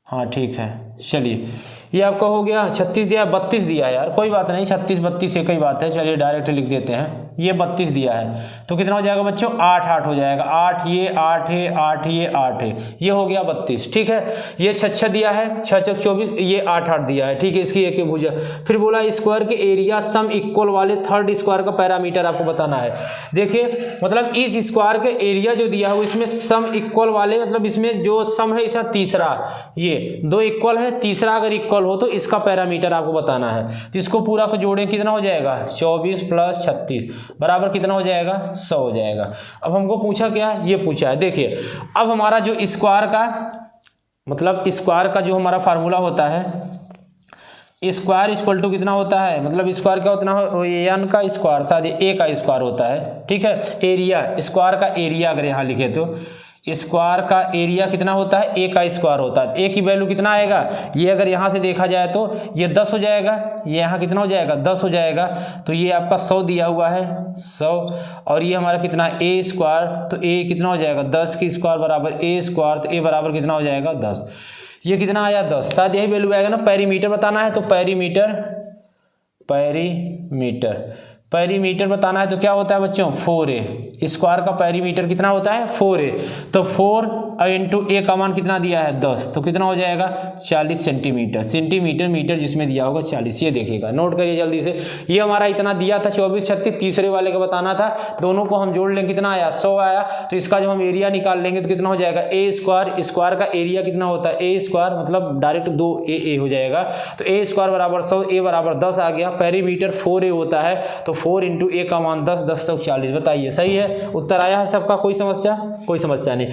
हाँ ठीक है, चलिए ये आपका हो गया। 36 दिया है, 32 दिया है यार, कोई बात नहीं, 36 32 एक ही बात है, चलिए डायरेक्ट लिख देते हैं। ये 32 दिया है तो कितना हो जाएगा बच्चों, 8 8 हो जाएगा, 8 ये 8 है, 8 ये 8 है, ये हो गया 32। ठीक है, ये 6 दिया है, 6 6 24, ये 8 8 दिया है। ठीक है, इसकी एक भुजा। फिर बोला स्क्वायर के एरिया सम इक्वल वाले थर्ड स्क्वायर का पैरामीटर आपको बताना है। देखिए मतलब इस स्क्वायर के एरिया जो दिया है इसमें सम इक्वल वाले, मतलब इसमें जो सम है इसका तीसरा, ये 2 इक्वल है, तीसरा अगर इक्वल हो तो इसका पैरामीटर आपको बताना है। तो इसको पूरा को जोड़ें, कितना हो जाएगा, 24 + 36 बराबर कितना हो जाएगा, 100 हो जाएगा। अब हमको पूछा क्या, ये पूछा है। देखिए अब हमारा जो स्क्वायर का मतलब स्क्वायर का जो हमारा फार्मूला होता है, स्क्वायर इक्वल टू कितना होता है, मतलब स्क्वायर क्या होता है, n का स्क्वायर शायद a का स्क्वायर होता है। ठीक है, एरिया, स्क्वायर का एरिया अगर यहाँ लिखे तो स्क्वायर का एरिया कितना होता है, a का स्क्वायर होता है। a की वैल्यू कितना आएगा, ये अगर यहाँ से देखा जाए तो ये 10 हो जाएगा, ये यहाँ कितना हो जाएगा, 10 हो जाएगा। तो ये आपका 100 दिया हुआ है, 100। और ये हमारा कितना a स्क्वायर, तो a कितना हो जाएगा, 10 की स्क्वायर बराबर a स्क्वायर, तो a बराबर कितना हो जाएगा, 10। ये कितना आया, 10, शायद यही वैल्यू आएगा ना। पैरीमीटर बताना है तो पैरीमीटर बताना है तो क्या होता है बच्चों, 4a। स्क्वायर का पैरीमीटर कितना होता है, 4a। तो 4 इंटू a का मान कितना दिया है, 10, तो कितना हो जाएगा, 40 सेंटीमीटर। सेंटीमीटर मीटर जिसमें दिया होगा 40, ये देखिएगा, नोट करिए जल्दी से। ये हमारा इतना दिया था 24 36, तीसरे वाले का बताना था। दोनों को हम जोड़ लें, कितना आया, 100 आया। तो इसका जब हम एरिया निकाल लेंगे तो कितना हो जाएगा, a स्क्वायर, स्क्वायर का एरिया कितना होता है, a स्क्वायर मतलब डायरेक्ट 2a हो जाएगा। तो a स्क्वायर बराबर 100, a बराबर 10 आ गया। पैरीमीटर 4a होता है, तो 4 इंटू a का मान 10, 10 तक 40। बताइए सही है, उत्तर आया है सबका, कोई समस्या नहीं।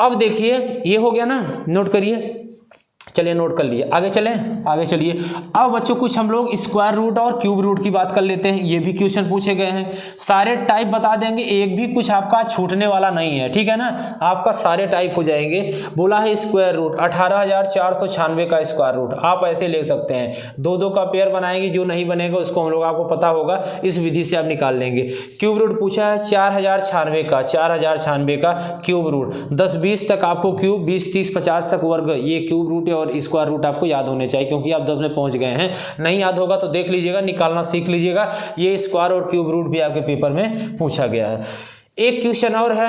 अब देखिए ये हो गया ना, नोट करिए, चलिए नोट कर लिए, आगे चलिए। अब बच्चों कुछ हम लोग स्क्वायर रूट और क्यूब रूट की बात कर लेते हैं। ये भी क्वेश्चन पूछे गए हैं, सारे टाइप बता देंगे, एक भी कुछ आपका छूटने वाला नहीं है। ठीक है ना, आपका सारे टाइप हो जाएंगे। बोला है स्क्वायर रूट 18,496 का स्क्वायर रूट, आप ऐसे ले सकते हैं, 2 का पेयर बनाएंगे, जो नहीं बनेगा उसको हम लोग, आपको पता होगा, इस विधि से आप निकाल लेंगे। क्यूब रूट पूछा है 4096 का क्यूब रूट, 10 20 तक आपको क्यूब, 20 30 50 तक वर्ग, ये क्यूब रूट और स्क्वायर रूट आपको याद होने चाहिए, क्योंकि आप 10 में पहुंच गए हैं। नहीं याद होगा तो देख लीजिएगा, निकालना सीख लीजिएगा। ये स्क्वायर और क्यूब रूट भी आपके पेपर में पूछा गया है। एक क्वेश्चन और है,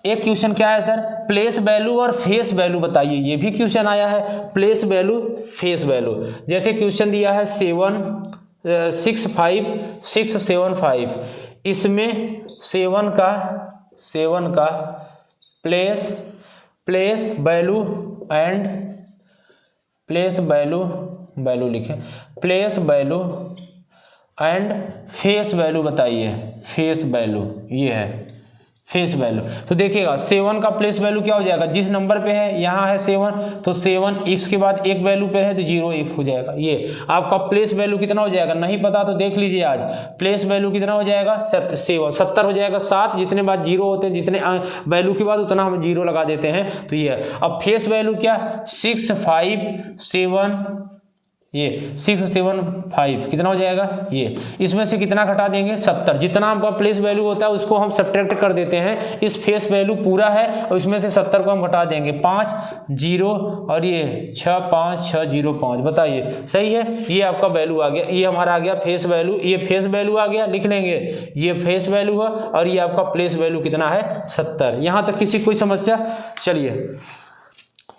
एक क्वेश्चन क्या है सर, प्लेस वैल्यू और फेस वैल्यू बताइए। ये भी क्वेश्चन आया है, प्लेस वैल्यू फेस वैल्यू। जैसे क्वेश्चन दिया है 7 6 5 6 7 5, इसमें सेवन का place value and place value and face value बताइए। फेस वैल्यू ये है फेस वैल्यू। तो देखिएगा 7 का प्लेस वैल्यू क्या हो जाएगा, जिस नंबर पे है, यहाँ है 7 तो 7 इसके बाद एक वैल्यू पे है तो 0 1 हो जाएगा। ये आपका प्लेस वैल्यू कितना हो जाएगा, नहीं पता तो देख लीजिए आज। प्लेस वैल्यू कितना हो जाएगा 70 हो जाएगा। 7 जितने बाद 0 होते हैं, जितने वैल्यू के बाद उतना हम 0 लगा देते हैं, तो ये है। अब फेस वैल्यू क्या 6 5 7 ये 6 7 5 कितना हो जाएगा, ये इसमें से कितना घटा देंगे 70। जितना आपका प्लेस वैल्यू होता है उसको हम सब्ट्रैक्ट कर देते हैं। इस फेस वैल्यू पूरा है और इसमें से 70 को हम घटा देंगे। 5 0 और ये 6 5 6 0 5 बताइए सही है। ये आपका वैल्यू आ गया, ये हमारा आ गया फेस वैल्यू। ये फेस वैल्यू आ गया, लिख लेंगे ये फेस वैल्यू है और ये आपका प्लेस वैल्यू कितना है 70। यहाँ तक किसी कोई समस्या? चलिए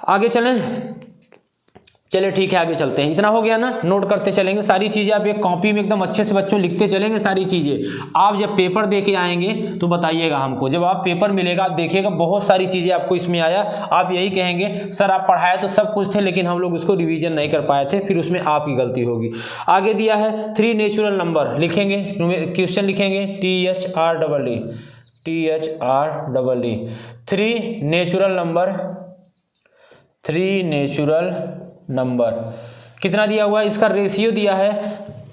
आगे चलें। चलिए ठीक है आगे चलते हैं। इतना हो गया ना, नोट करते चलेंगे सारी चीज़ें। आप एक कॉपी में एकदम अच्छे से बच्चों लिखते चलेंगे सारी चीज़ें। आप जब पेपर दे के आएंगे तो बताइएगा हमको। जब आप पेपर मिलेगा आप देखिएगा बहुत सारी चीज़ें आपको इसमें आया। आप यही कहेंगे सर आप पढ़ाए तो सब कुछ थे लेकिन हम लोग उसको रिवीजन नहीं कर पाए थे, फिर उसमें आपकी गलती होगी। आगे दिया है 3 नेचुरल नंबर लिखेंगे, क्वेश्चन लिखेंगे THREE 3 नेचुरल नंबर कितना दिया हुआ है, इसका रेशियो दिया है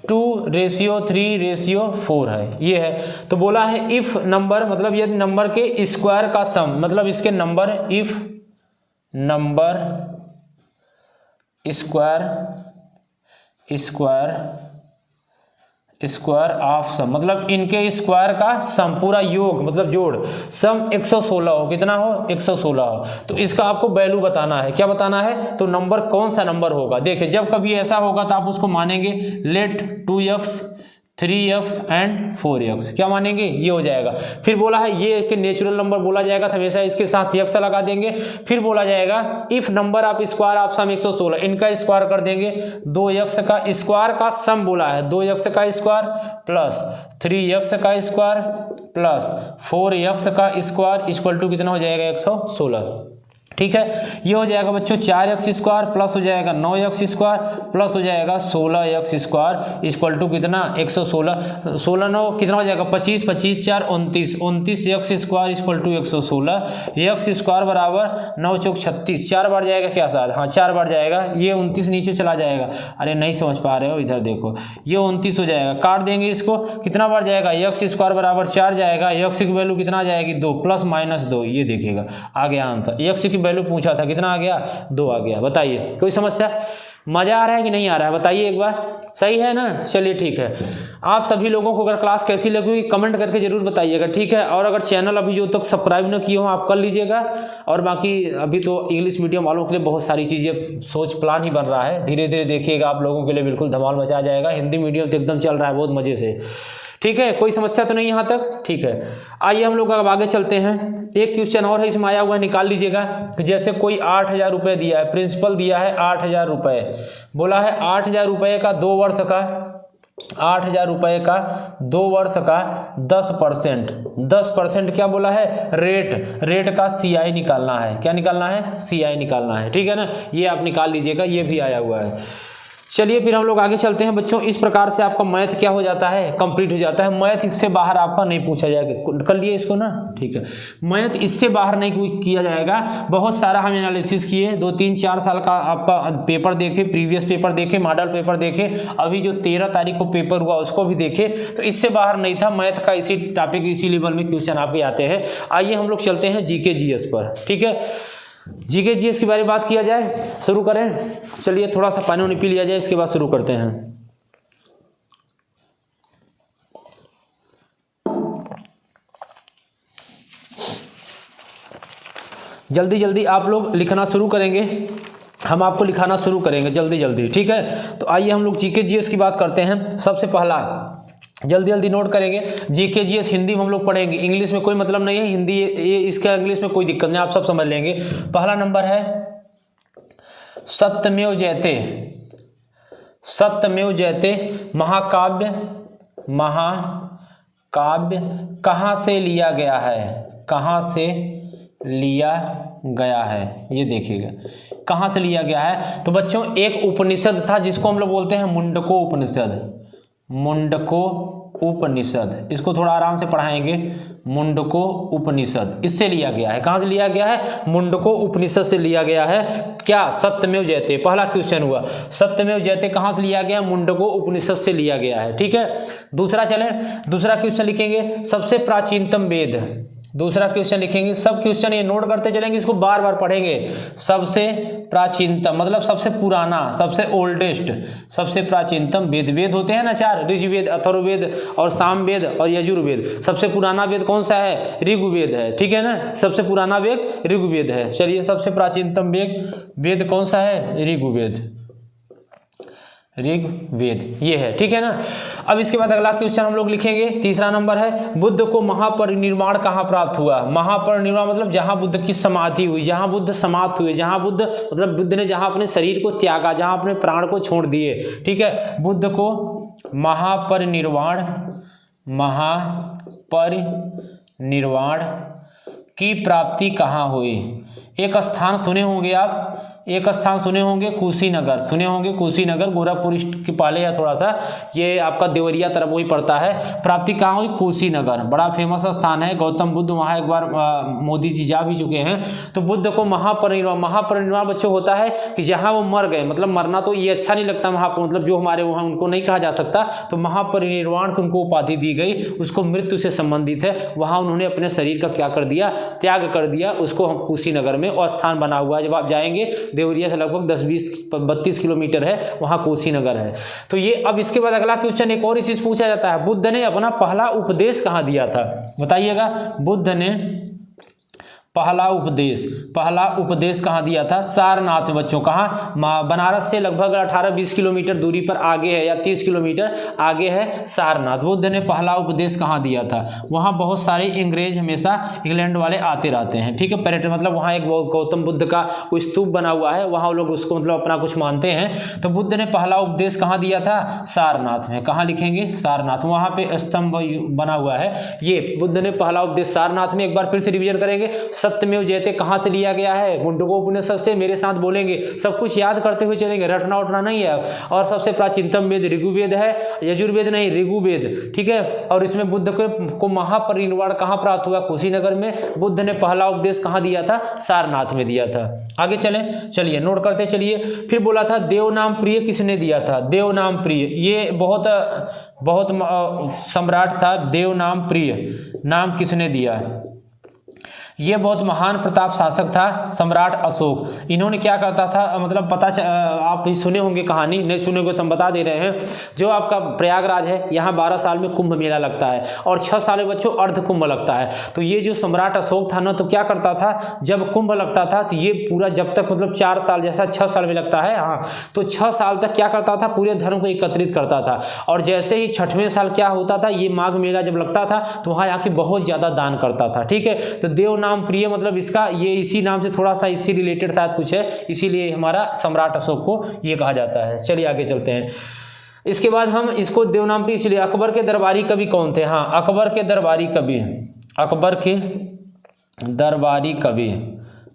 2:3:4 है, ये है। तो बोला है इफ नंबर मतलब यदि नंबर के स्क्वायर का सम, मतलब इसके number, if number square of sum, मतलब इनके स्क्वायर का सम पूरा योग मतलब जोड़, सम 116 हो, कितना हो 116 हो। तो इसका आपको वैल्यू बताना है। क्या बताना है, तो नंबर कौन सा नंबर होगा। देखिए जब कभी ऐसा होगा तो आप उसको मानेंगे late 2x 3x and 4x, क्या मानेंगे ये हो जाएगा। फिर बोला है ये कि नेचुरल नंबर बोला जाएगा तो हमेशा इसके साथ x लगा देंगे। फिर बोला जाएगा if number of square of sum 116, इनका स्क्वायर कर देंगे। 2x का स्क्वायर का सम बोला है, 2x का स्क्वायर प्लस 3x का स्क्वायर प्लस 4x का स्क्वायर इक्वल टू कितना हो जाएगा 116। ठीक है, ये हो जाएगा बच्चों 4x स्क्वायर प्लस हो जाएगा 9x स्क्वायर प्लस हो जाएगा 16x स्क्वायर इक्वल टू कितना 116। 16 9 कितना हो जाएगा 25, 25 4 29, 29x square equal to 116। x square बराबर 9 चौक 36, 4 बार जाएगा क्या साथ, हाँ 4 बार जाएगा। ये 29 नीचे चला जाएगा, अरे नहीं समझ पा रहे हो इधर देखो, ये 29 हो जाएगा। काट देंगे इसको, कितना बार जाएगा x स्क्वायर बराबर 4 जाएगा। x की वैल्यू कितना आ जाएगी 2 प्लस माइनस 2, ये देखिएगा आ गया आंसर। x की वैल्यू पूछा था कितना आ गया 2 आ गया। बताइए कोई समस्या, मजा आ रहा है कि नहीं आ रहा है, बताइए एक बार, सही है ना। चलिए ठीक है, आप सभी लोगों को अगर क्लास कैसी लगी कमेंट करके जरूर बताइएगा, ठीक है। और अगर चैनल अभी जो तक सब्सक्राइब न किए हो आप कर लीजिएगा। और बाकी अभी तो इंग्लिश मीडियम वालों के लिए बहुत सारी चीज़ें सोच प्लान ही बन रहा है, धीरे धीरे देखिएगा आप लोगों के लिए बिल्कुल धमाल मचा जाएगा। हिंदी मीडियम तो एकदम चल रहा है बहुत मज़े से, ठीक है। कोई समस्या तो नहीं यहाँ तक, ठीक है। आइए हम लोग अब आगे चलते हैं। एक क्वेश्चन और है इसमें आया हुआ है, निकाल लीजिएगा। जैसे कोई 8000 रुपये दिया है, प्रिंसिपल दिया है 8000 रुपये, बोला है 8000 रुपये का 2 वर्ष का, 8000 रुपये का 2 वर्ष का 10%, 10% क्या बोला है रेट का CI निकालना है। क्या निकालना है, CI निकालना है, ठीक है ना। ये आप निकाल लीजिएगा, ये भी आया हुआ है। चलिए फिर हम लोग आगे चलते हैं बच्चों। इस प्रकार से आपका मैथ क्या हो जाता है, कंप्लीट हो जाता है। मैथ इससे बाहर आपका नहीं पूछा जाएगा, कर लिए इसको ना, ठीक है। मैथ इससे बाहर नहीं किया जाएगा। बहुत सारा हम एनालिसिस किए, 2 3 4 साल का आपका पेपर देखे, प्रीवियस पेपर देखे, मॉडल पेपर देखे, अभी जो 13 तारीख को पेपर हुआ उसको भी देखे। तो इससे बाहर नहीं था मैथ का, इसी टॉपिक इसी लेवल में क्वेश्चन आपके आते हैं। आइए हम लोग चलते हैं GK GS पर, ठीक है। GK GS के बारे में बात किया जाए, शुरू करें। चलिए थोड़ा सा पानी वानी पी लिया जाए, इसके बाद शुरू करते हैं। जल्दी जल्दी आप लोग लिखना शुरू करेंगे, हम आपको लिखाना शुरू करेंगे जल्दी जल्दी, ठीक है। तो आइए हम लोग GK GS की बात करते हैं। सबसे पहला जल्दी जल्दी नोट करेंगे, GK GS हिंदी में हम लोग पढ़ेंगे, इंग्लिश में कोई मतलब नहीं है। हिंदी ये इसका इंग्लिश में कोई दिक्कत नहीं, आप सब समझ लेंगे। पहला नंबर है सत्यमेव जयते, सत्यमेव जयते महाकाव्य काव्य कहाँ से लिया गया है, कहाँ से लिया गया है, ये देखिएगा कहाँ से लिया गया है। तो बच्चों एक उपनिषद था जिसको हम लोग बोलते हैं मुंडको उपनिषद, मुंडको उपनिषद, इसको थोड़ा आराम से पढ़ाएंगे। मुंडको उपनिषद इससे लिया गया है। कहाँ से लिया गया है? मुंडको उपनिषद से लिया गया है। क्या? सत्यमेव जयते, पहला क्वेश्चन हुआ। सत्यमेव जयते कहाँ से लिया गया? मुंडको उपनिषद से लिया गया है। ठीक है, दूसरा चले, दूसरा क्वेश्चन लिखेंगे सबसे प्राचीनतम वेद। दूसरा क्वेश्चन लिखेंगे, सब क्वेश्चन ये नोट करते चलेंगे, इसको बार बार पढ़ेंगे। सबसे प्राचीनतम मतलब सबसे पुराना, सबसे ओल्डेस्ट, सबसे प्राचीनतम वेद। वेद होते हैं ना चार, ऋग्वेद, अथर्ववेद और सामवेद और यजुर्वेद। सबसे पुराना वेद कौन सा है? ऋग्वेद है। ठीक है ना, सबसे पुराना वेद ऋग्वेद है। चलिए सबसे प्राचीनतम वेद कौन सा है? ऋग्वेद, ऋग्वेद ये है। ठीक है ना। अब इसके बाद अगला क्वेश्चन हम लोग लिखेंगे, तीसरा नंबर है बुद्ध को महापरिनिर्वाण कहाँ प्राप्त हुआ? महापरिनिर्वाण मतलब जहाँ बुद्ध की समाधि हुई, जहाँ बुद्ध समाप्त हुए, जहाँ बुद्ध मतलब बुद्ध ने जहाँ अपने शरीर को त्यागा, जहाँ अपने प्राण को छोड़ दिए। ठीक है, बुद्ध को महापरिनिर्वाण, महापरिनिर्वाण की प्राप्ति कहाँ हुई? एक स्थान सुने होंगे आप, एक स्थान सुने होंगे कुशीनगर, सुने होंगे कुशीनगर, गोरखपुर के पाले या थोड़ा सा ये आपका देवरिया तरफ वही पड़ता है। प्राप्ति कहाँ हुई? कुशीनगर, बड़ा फेमस स्थान है। गौतम बुद्ध वहाँ एक बार मोदी जी जा भी चुके हैं। तो बुद्ध को महापरिनिर्वाण, महापरिनिर्वाण बच्चों होता है कि जहाँ वो मर गए, मतलब मरना तो ये अच्छा नहीं लगता, मतलब जो हमारे वहाँ उनको नहीं कहा जा सकता, तो महापरिनिर्वाण को उनको उपाधि दी गई, उसको मृत्यु से संबंधित है। वहाँ उन्होंने अपने शरीर का क्या कर दिया? त्याग कर दिया। उसको हम कुशीनगर में और स्थान बना हुआ है। जब आप जाएंगे देवरिया से लगभग 10-20-32 किलोमीटर है, वहाँ कुशीनगर है। तो ये, अब इसके बाद अगला क्वेश्चन एक और इसी से पूछा जाता है, बुद्ध ने अपना पहला उपदेश कहाँ दिया था? बताइएगा, बुद्ध ने पहला उपदेश कहाँ दिया था? सारनाथ में बच्चों। कहाँ? बनारस से लगभग 18-20 किलोमीटर दूरी पर आगे है, या 30 किलोमीटर आगे है सारनाथ। बुद्ध ने पहला उपदेश कहाँ दिया था? वहाँ बहुत सारे अंग्रेज हमेशा इंग्लैंड वाले आते रहते हैं। ठीक है, पर्यटन मतलब वहाँ एक गौतम बुद्ध का स्तूप बना हुआ है, वहाँ लोग उसको मतलब अपना कुछ मानते हैं। तो बुद्ध ने पहला उपदेश कहाँ दिया था? सारनाथ में। कहाँ लिखेंगे? सारनाथ, वहाँ पे स्तंभ बना हुआ है। ये बुद्ध ने पहला उपदेश सारनाथ में। एक बार फिर से रिवीजन करेंगे, सत्यमेव जयते कहाँ से लिया गया है? मुंडको उपनिषद से। मेरे साथ बोलेंगे, सब कुछ याद करते हुए चलेंगे, रटना उठना नहीं है। और सबसे प्राचीनतम वेद ऋग्वेद है, यजुर्वेद नहीं, ऋग्वेद। ठीक है, और इसमें बुद्ध को महापरिनिर्वाण कहाँ प्राप्त हुआ? कुशीनगर में। बुद्ध ने पहला उपदेश कहाँ दिया था? सारनाथ में दिया था। आगे चलिए नोट करते चलिए। फिर बोला था देव नाम प्रिय किसने दिया था? देव नाम प्रिय, ये बहुत सम्राट था। देव नाम प्रिय नाम किसने दिया? ये बहुत महान प्रताप शासक था, सम्राट अशोक। इन्होंने क्या करता था, मतलब आप भी सुने होंगे कहानी, नहीं सुने होंगे तो हम बता दे रहे हैं। जो आपका प्रयागराज है, यहाँ 12 साल में कुंभ मेला लगता है और 6 साल में बच्चों अर्ध कुंभ लगता है। तो ये जो सम्राट अशोक था ना, तो क्या करता था, जब कुंभ लगता था तो ये पूरा जब तक मतलब 4 साल जैसा 6 साल में लगता है, हाँ, तो 6 साल तक क्या करता था, पूरे धर्म को एकत्रित करता था। और जैसे ही 6वें साल क्या होता था, ये माघ मेला जब लगता था तो वहाँ आके बहुत ज़्यादा दान करता था। ठीक है, तो देव नाम प्रिय मतलब इसका ये इसी नाम से थोड़ा सा इसी रिलेटेड शायद कुछ है, इसीलिए हमारा सम्राट अशोक को ये कहा जाता है। चलिए आगे चलते हैं। इसके बाद हम इसको देव नाम प्रिय इसलिए। अकबर के दरबारी कवि कौन थे? हाँ, अकबर के दरबारी कवि, अकबर के दरबारी कवि,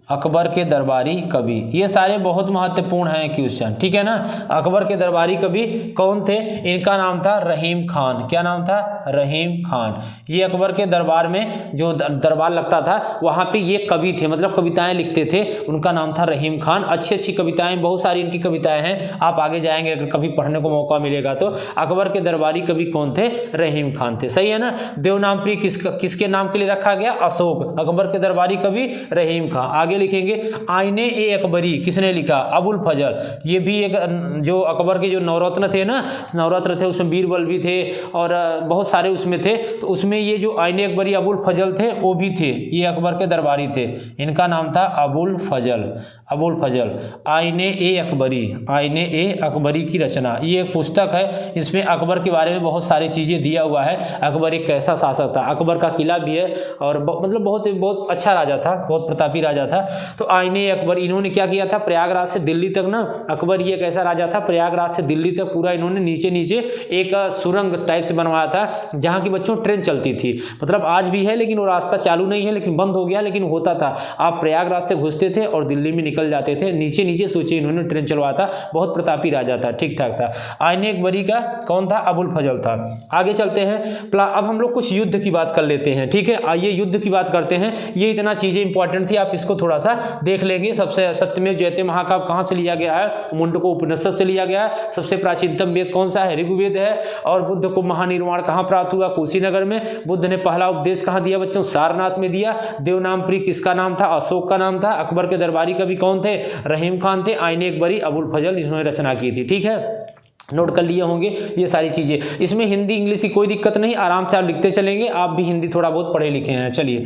अकबर के दरबारी कवि, ये सारे बहुत महत्वपूर्ण हैं क्वेश्चन। ठीक है ना। अकबर के दरबारी कवि कौन थे? इनका नाम था रहीम खान। क्या नाम था? रहीम खान। ये अकबर के दरबार में जो दरबार लगता था वहाँ पे ये कवि थे, मतलब कविताएं लिखते थे। उनका नाम था रहीम खान। अच्छी अच्छी कविताएं, बहुत सारी इनकी कविताएं हैं, आप आगे जाएंगे अगर कभी पढ़ने को मौका मिलेगा तो। अकबर के दरबारी कवि कौन थे? रहीम खान थे। सही है ना। देवनाम प्रिय किसके नाम के लिए रखा गया? अशोक। अकबर के दरबारी कवि रहीम खान। आगे लिखेंगे आईने ए अकबरी किसने लिखा? अबुल फजल। ये भी एक जो अकबर के जो नवरत्न थे ना, नवरत्न थे, उसमें बीरबल भी थे और बहुत सारे उसमें थे। तो उसमें ये जो आईने अकबरी अबुल फजल थे वो भी थे, ये अकबर के दरबारी थे। इनका नाम था अबुल फजल। अबुल फजल, आईने ए अकबरी, आईने ए अकबरी की रचना। ये एक पुस्तक है, इसमें अकबर के बारे में बहुत सारी चीज़ें दिया हुआ है। अकबर एक कैसा शासक था, अकबर का किला भी है और मतलब बहुत अच्छा राजा था, बहुत प्रतापी राजा था। तो आईने ए अकबर, इन्होंने क्या किया था, प्रयागराज से दिल्ली तक ना, अकबर ये एक ऐसा राजा था, प्रयागराज से दिल्ली तक पूरा इन्होंने नीचे नीचे एक सुरंग टाइप से बनवाया था, जहाँ की बच्चों ट्रेन चलती थी। मतलब आज भी है लेकिन वो रास्ता चालू नहीं है, लेकिन बंद हो गया, लेकिन होता था। आप प्रयागराज से घुसते थे और दिल्ली में निकल जाते थे, नीचे नीचे सोचिए इन्होंने ट्रेन चलवाया था। बहुत प्रतापी राजा था, ठीक ठाक था। आईने अकबरी का कौन था, अबुल फजल था। आगे चलते हैं, अब हम लोग कुछ युद्ध की बात कर लेते हैं, ठीक है। आइए युद्ध की बात करते हैं। ये इतना चीजें इंपॉर्टेंट थी, आप इसको थोड़ा सा देख लेंगे। सबसे सत्यमेव जयते महाकाव्य कहाँ से लिया गया है, मुंडको उपनिषद से लिया गया है। सबसे प्राचीनतम वेद कौन सा है, ऋग्वेद है। और बुद्ध को महानिर्वाण कहाँ प्राप्त हुआ, कुशीनगर में। बुद्ध ने पहला उपदेश कहाँ दिया बच्चों, सारनाथ में दिया। देवनामपुरी किसका नाम था, अशोक का नाम था। अकबर के दरबारी कवि कौन थे, रहीम खान थे। आईने अकबरी अबुल फजल, इन्होंने रचना की थी, ठीक है। नोट कर लिए होंगे ये सारी चीज़ें। इसमें हिंदी इंग्लिश की कोई दिक्कत नहीं, आराम से आप लिखते चलेंगे। आप भी हिंदी थोड़ा बहुत पढ़े लिखे हैं। चलिए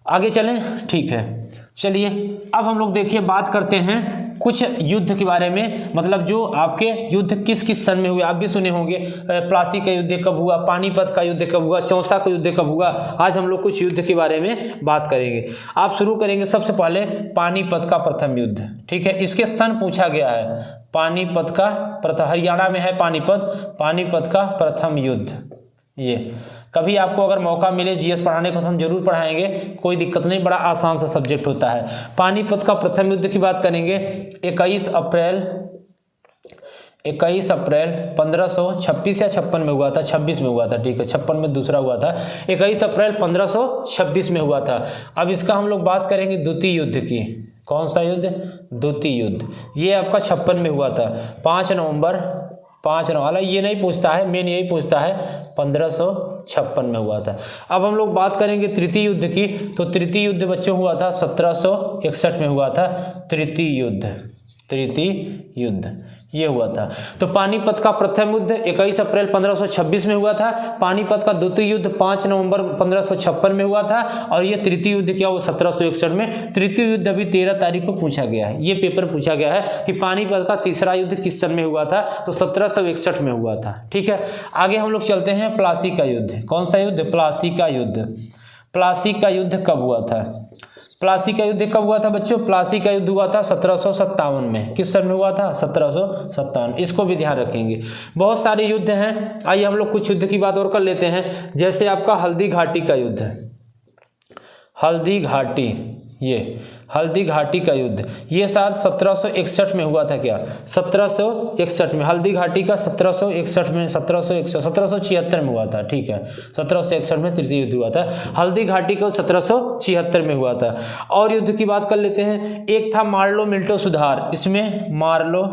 आगे चलें, ठीक है। चलिए अब हम लोग देखिए बात करते हैं कुछ युद्ध के बारे में, मतलब जो आपके युद्ध किस किस सन में हुए। आप भी सुने होंगे प्लासी का युद्ध कब हुआ, पानीपत का युद्ध कब हुआ, चौसा का युद्ध कब हुआ। आज हम लोग कुछ युद्ध के बारे में बात करेंगे। आप शुरू करेंगे सबसे पहले पानीपत का प्रथम युद्ध, ठीक है। इसके सन पूछा गया है, पानीपत का प्रथम, हरियाणा में है पानीपत, पानीपत का प्रथम युद्ध। ये कभी आपको अगर मौका मिले जीएस पढ़ाने को तो हम जरूर पढ़ाएंगे, कोई दिक्कत नहीं, बड़ा आसान सा सब्जेक्ट होता है। पानीपत का प्रथम युद्ध की बात करेंगे। 21 अप्रैल 1526 या 56 में हुआ था, 26 में हुआ था, ठीक है। 56 में दूसरा हुआ था, 21 अप्रैल 1526 में हुआ था। अब इसका हम लोग बात करेंगे द्वितीय युद्ध की। कौन सा युद्ध, द्वितीय युद्ध। ये आपका 56 में हुआ था, 5 नवंबर वाला ये नहीं पूछता है, मेन यही पूछता है, 1556 में हुआ था। अब हम लोग बात करेंगे तृतीय युद्ध की। तो तृतीय युद्ध बच्चों हुआ था 1761 में हुआ था, तृतीय युद्ध ये हुआ था। तो पानीपत का प्रथम युद्ध 21 अप्रैल 1526 में हुआ था। पानीपत का द्वितीय युद्ध 5 नवंबर 1556 में हुआ था। और ये तृतीय युद्ध क्या हुआ 1761 में। तृतीय युद्ध अभी 13 तारीख को पूछा गया है, ये पेपर पूछा गया है कि पानीपत का तीसरा युद्ध किस सन में हुआ था, तो 1761 में हुआ था, ठीक है। आगे हम लोग चलते हैं प्लासी का युद्ध। कौन सा युद्ध, प्लासी का युद्ध। प्लासी का युद्ध कब हुआ था, प्लासी का युद्ध कब हुआ था बच्चों, प्लासी का युद्ध हुआ था 1757 में। किस सन में हुआ था, 1757। इसको भी ध्यान रखेंगे। बहुत सारे युद्ध हैं, आइए हम लोग कुछ युद्ध की बात और कर लेते हैं। जैसे आपका हल्दी घाटी का युद्ध, हल्दी घाटी, ये हल्दी घाटी का युद्ध ये शायद 1761 में हुआ था क्या, 1761 में। हल्दी घाटी का 1761 में, 1776 में हुआ था, ठीक है। 1761 में तृतीय युद्ध हुआ था। हल्दी घाटी का 1776 में हुआ था। और युद्ध की बात कर लेते हैं। एक था मार्लो मिंटो सुधार, इसमें मार्लो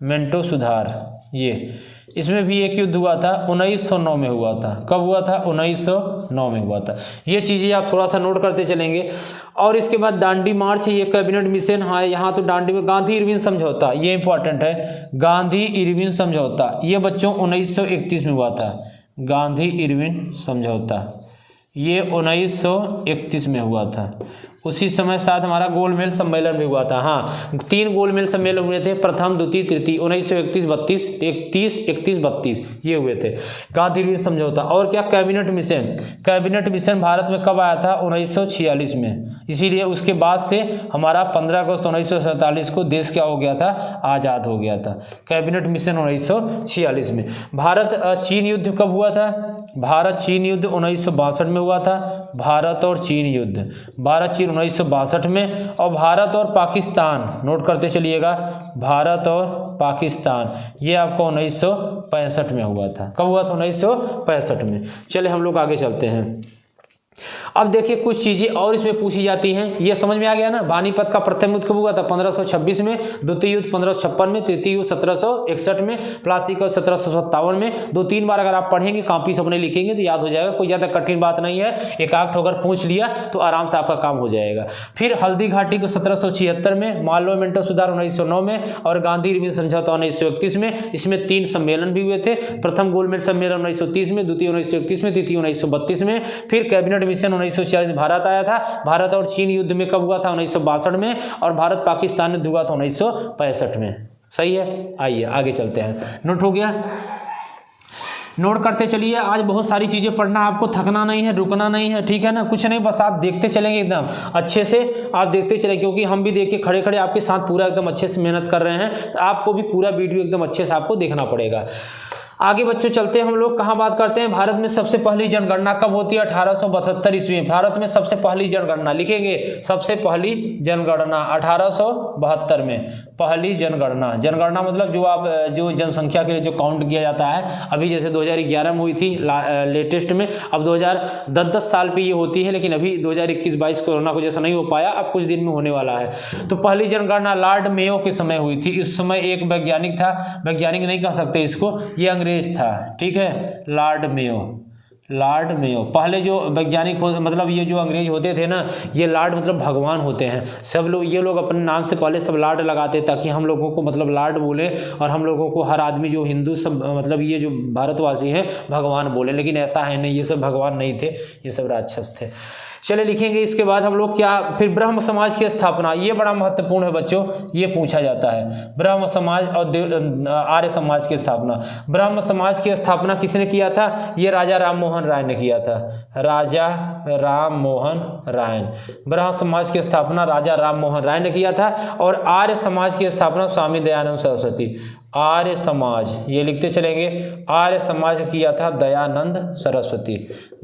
मिंटो सुधार, ये इसमें भी एक युद्ध हुआ था, 1909 में हुआ था। कब हुआ था, 1909 में हुआ था। ये चीज़ें आप थोड़ा सा नोट करते चलेंगे। और इसके बाद दांडी मार्च, ये कैबिनेट मिशन है यहाँ, तो दांडी में गांधी इरविन समझौता, ये इंपॉर्टेंट है, गांधी इरविन समझौता। ये बच्चों 1931 में हुआ था, गांधी इरविन समझौता, ये 1931 में हुआ था। उसी समय साथ हमारा गोलमेज सम्मेलन भी हुआ था। हाँ, 3 गोलमेज सम्मेलन हुए थे, प्रथम द्वितीय तृतीय, 1931 32 ये हुए थे। गांधी इरविन समझौता। और क्या, cabinet mission. Cabinet mission Bharat में कब आया था, 1946 में। इसीलिए उसके बाद से हमारा 15 अगस्त 1947 को देश क्या हो गया था, आज़ाद हो गया था। कैबिनेट मिशन 1946 में। भारत चीन युद्ध कब हुआ था, भारत चीन युद्ध 1962 में हुआ था। भारत और चीन युद्ध, भारत चीन 1962 में। और भारत और पाकिस्तान, नोट करते चलिएगा, भारत और पाकिस्तान ये आपको 1965 में हुआ था। कब हुआ था, 1965 में। चले हम लोग आगे चलते हैं। अब देखिए कुछ चीज़ें और इसमें पूछी जाती हैं, ये समझ में आ गया ना। पानीपत का प्रथम युद्ध कब हुआ था, 1526 में। द्वितीय युद्ध 1556 में। तृतीय युद्ध 1761 में। प्लासी का 1757 में। 2-3 बार अगर आप पढ़ेंगे, कॉपी से अपने लिखेंगे तो याद हो जाएगा, कोई ज़्यादा कठिन बात नहीं है। एक आध अगर पूछ लिया तो आराम से आपका काम हो जाएगा। फिर हल्दी घाटी को 1776 में, मार्लो मिंटो सुधार 1909 में, और गांधी इरविन समझौता 1931 में। इसमें 3 सम्मेलन भी हुए थे। प्रथम गोलमेज सम्मेलन 1930 में, द्वितीय 1931 में, तृतीय 1932 में। फिर कैबिनेट मिशन 1946 भारत आया था। भारत और चीन युद्ध में कब हुआ था? 1962 में। और भारत पाकिस्तान युद्ध हुआ था 1965 में। सही है, आइए आगे चलते हैं। नोट हो गया? नोट करते चलिए। आज बहुत सारी चीज़ें पढ़ना, आपको थकना नहीं है, रुकना नहीं है, ठीक है ना, कुछ नहीं, बस आप देखते चलेंगे एकदम अच्छे से, आप देखते चलेंगे, क्योंकि हम भी देखिए खड़े खड़े आपके साथ पूरा एकदम अच्छे से मेहनत कर रहे हैं, तो आपको भी पूरा वीडियो एकदम अच्छे से आपको देखना पड़ेगा। आगे बच्चों चलते हैं, हम लोग कहाँ बात करते हैं। भारत में सबसे पहली जनगणना कब होती है? 1872 ईस्वी में भारत में सबसे पहली जनगणना, लिखेंगे सबसे पहली जनगणना 1872 में पहली जनगणना। जनगणना मतलब जो आप जो जनसंख्या के लिए जो काउंट किया जाता है, अभी जैसे 2011 में हुई थी लेटेस्ट में, अब 2010 साल पे ये होती है, लेकिन अभी 2021-22 कोरोना को जैसा नहीं हो पाया, अब कुछ दिन में होने वाला है। तो पहली जनगणना लॉर्ड मेयो के समय हुई थी। इस समय एक वैज्ञानिक था, वैज्ञानिक नहीं कह सकते इसको, ये अंग्रेज था, ठीक है, लॉर्ड मेयो। लॉर्ड मेयो पहले जो वैज्ञानिक हो, मतलब ये जो अंग्रेज होते थे ना, ये लॉर्ड मतलब भगवान होते हैं। सब लोग, ये लोग अपने नाम से पहले सब लॉर्ड लगाते ताकि हम लोगों को मतलब लॉर्ड बोले, और हम लोगों को हर आदमी जो हिंदू सब मतलब ये जो भारतवासी हैं भगवान बोले, लेकिन ऐसा है नहीं, ये सब भगवान नहीं थे, ये सब राक्षस थे। चले लिखेंगे। इसके बाद हम लोग क्या, फिर ब्रह्म समाज की स्थापना, ये बड़ा महत्वपूर्ण है बच्चों, ये पूछा जाता है। ब्रह्म समाज और आर्य समाज की स्थापना। ब्रह्म समाज की स्थापना किसने किया था? ये राजा राम मोहन राय ने किया था। राजा राम मोहन राय। ब्रह्म समाज की स्थापना राजा राम मोहन राय ने किया था। और आर्य समाज की स्थापना स्वामी दयानंद सरस्वती। आर्य समाज, ये लिखते चलेंगे, आर्य समाज किया था दयानंद सरस्वती।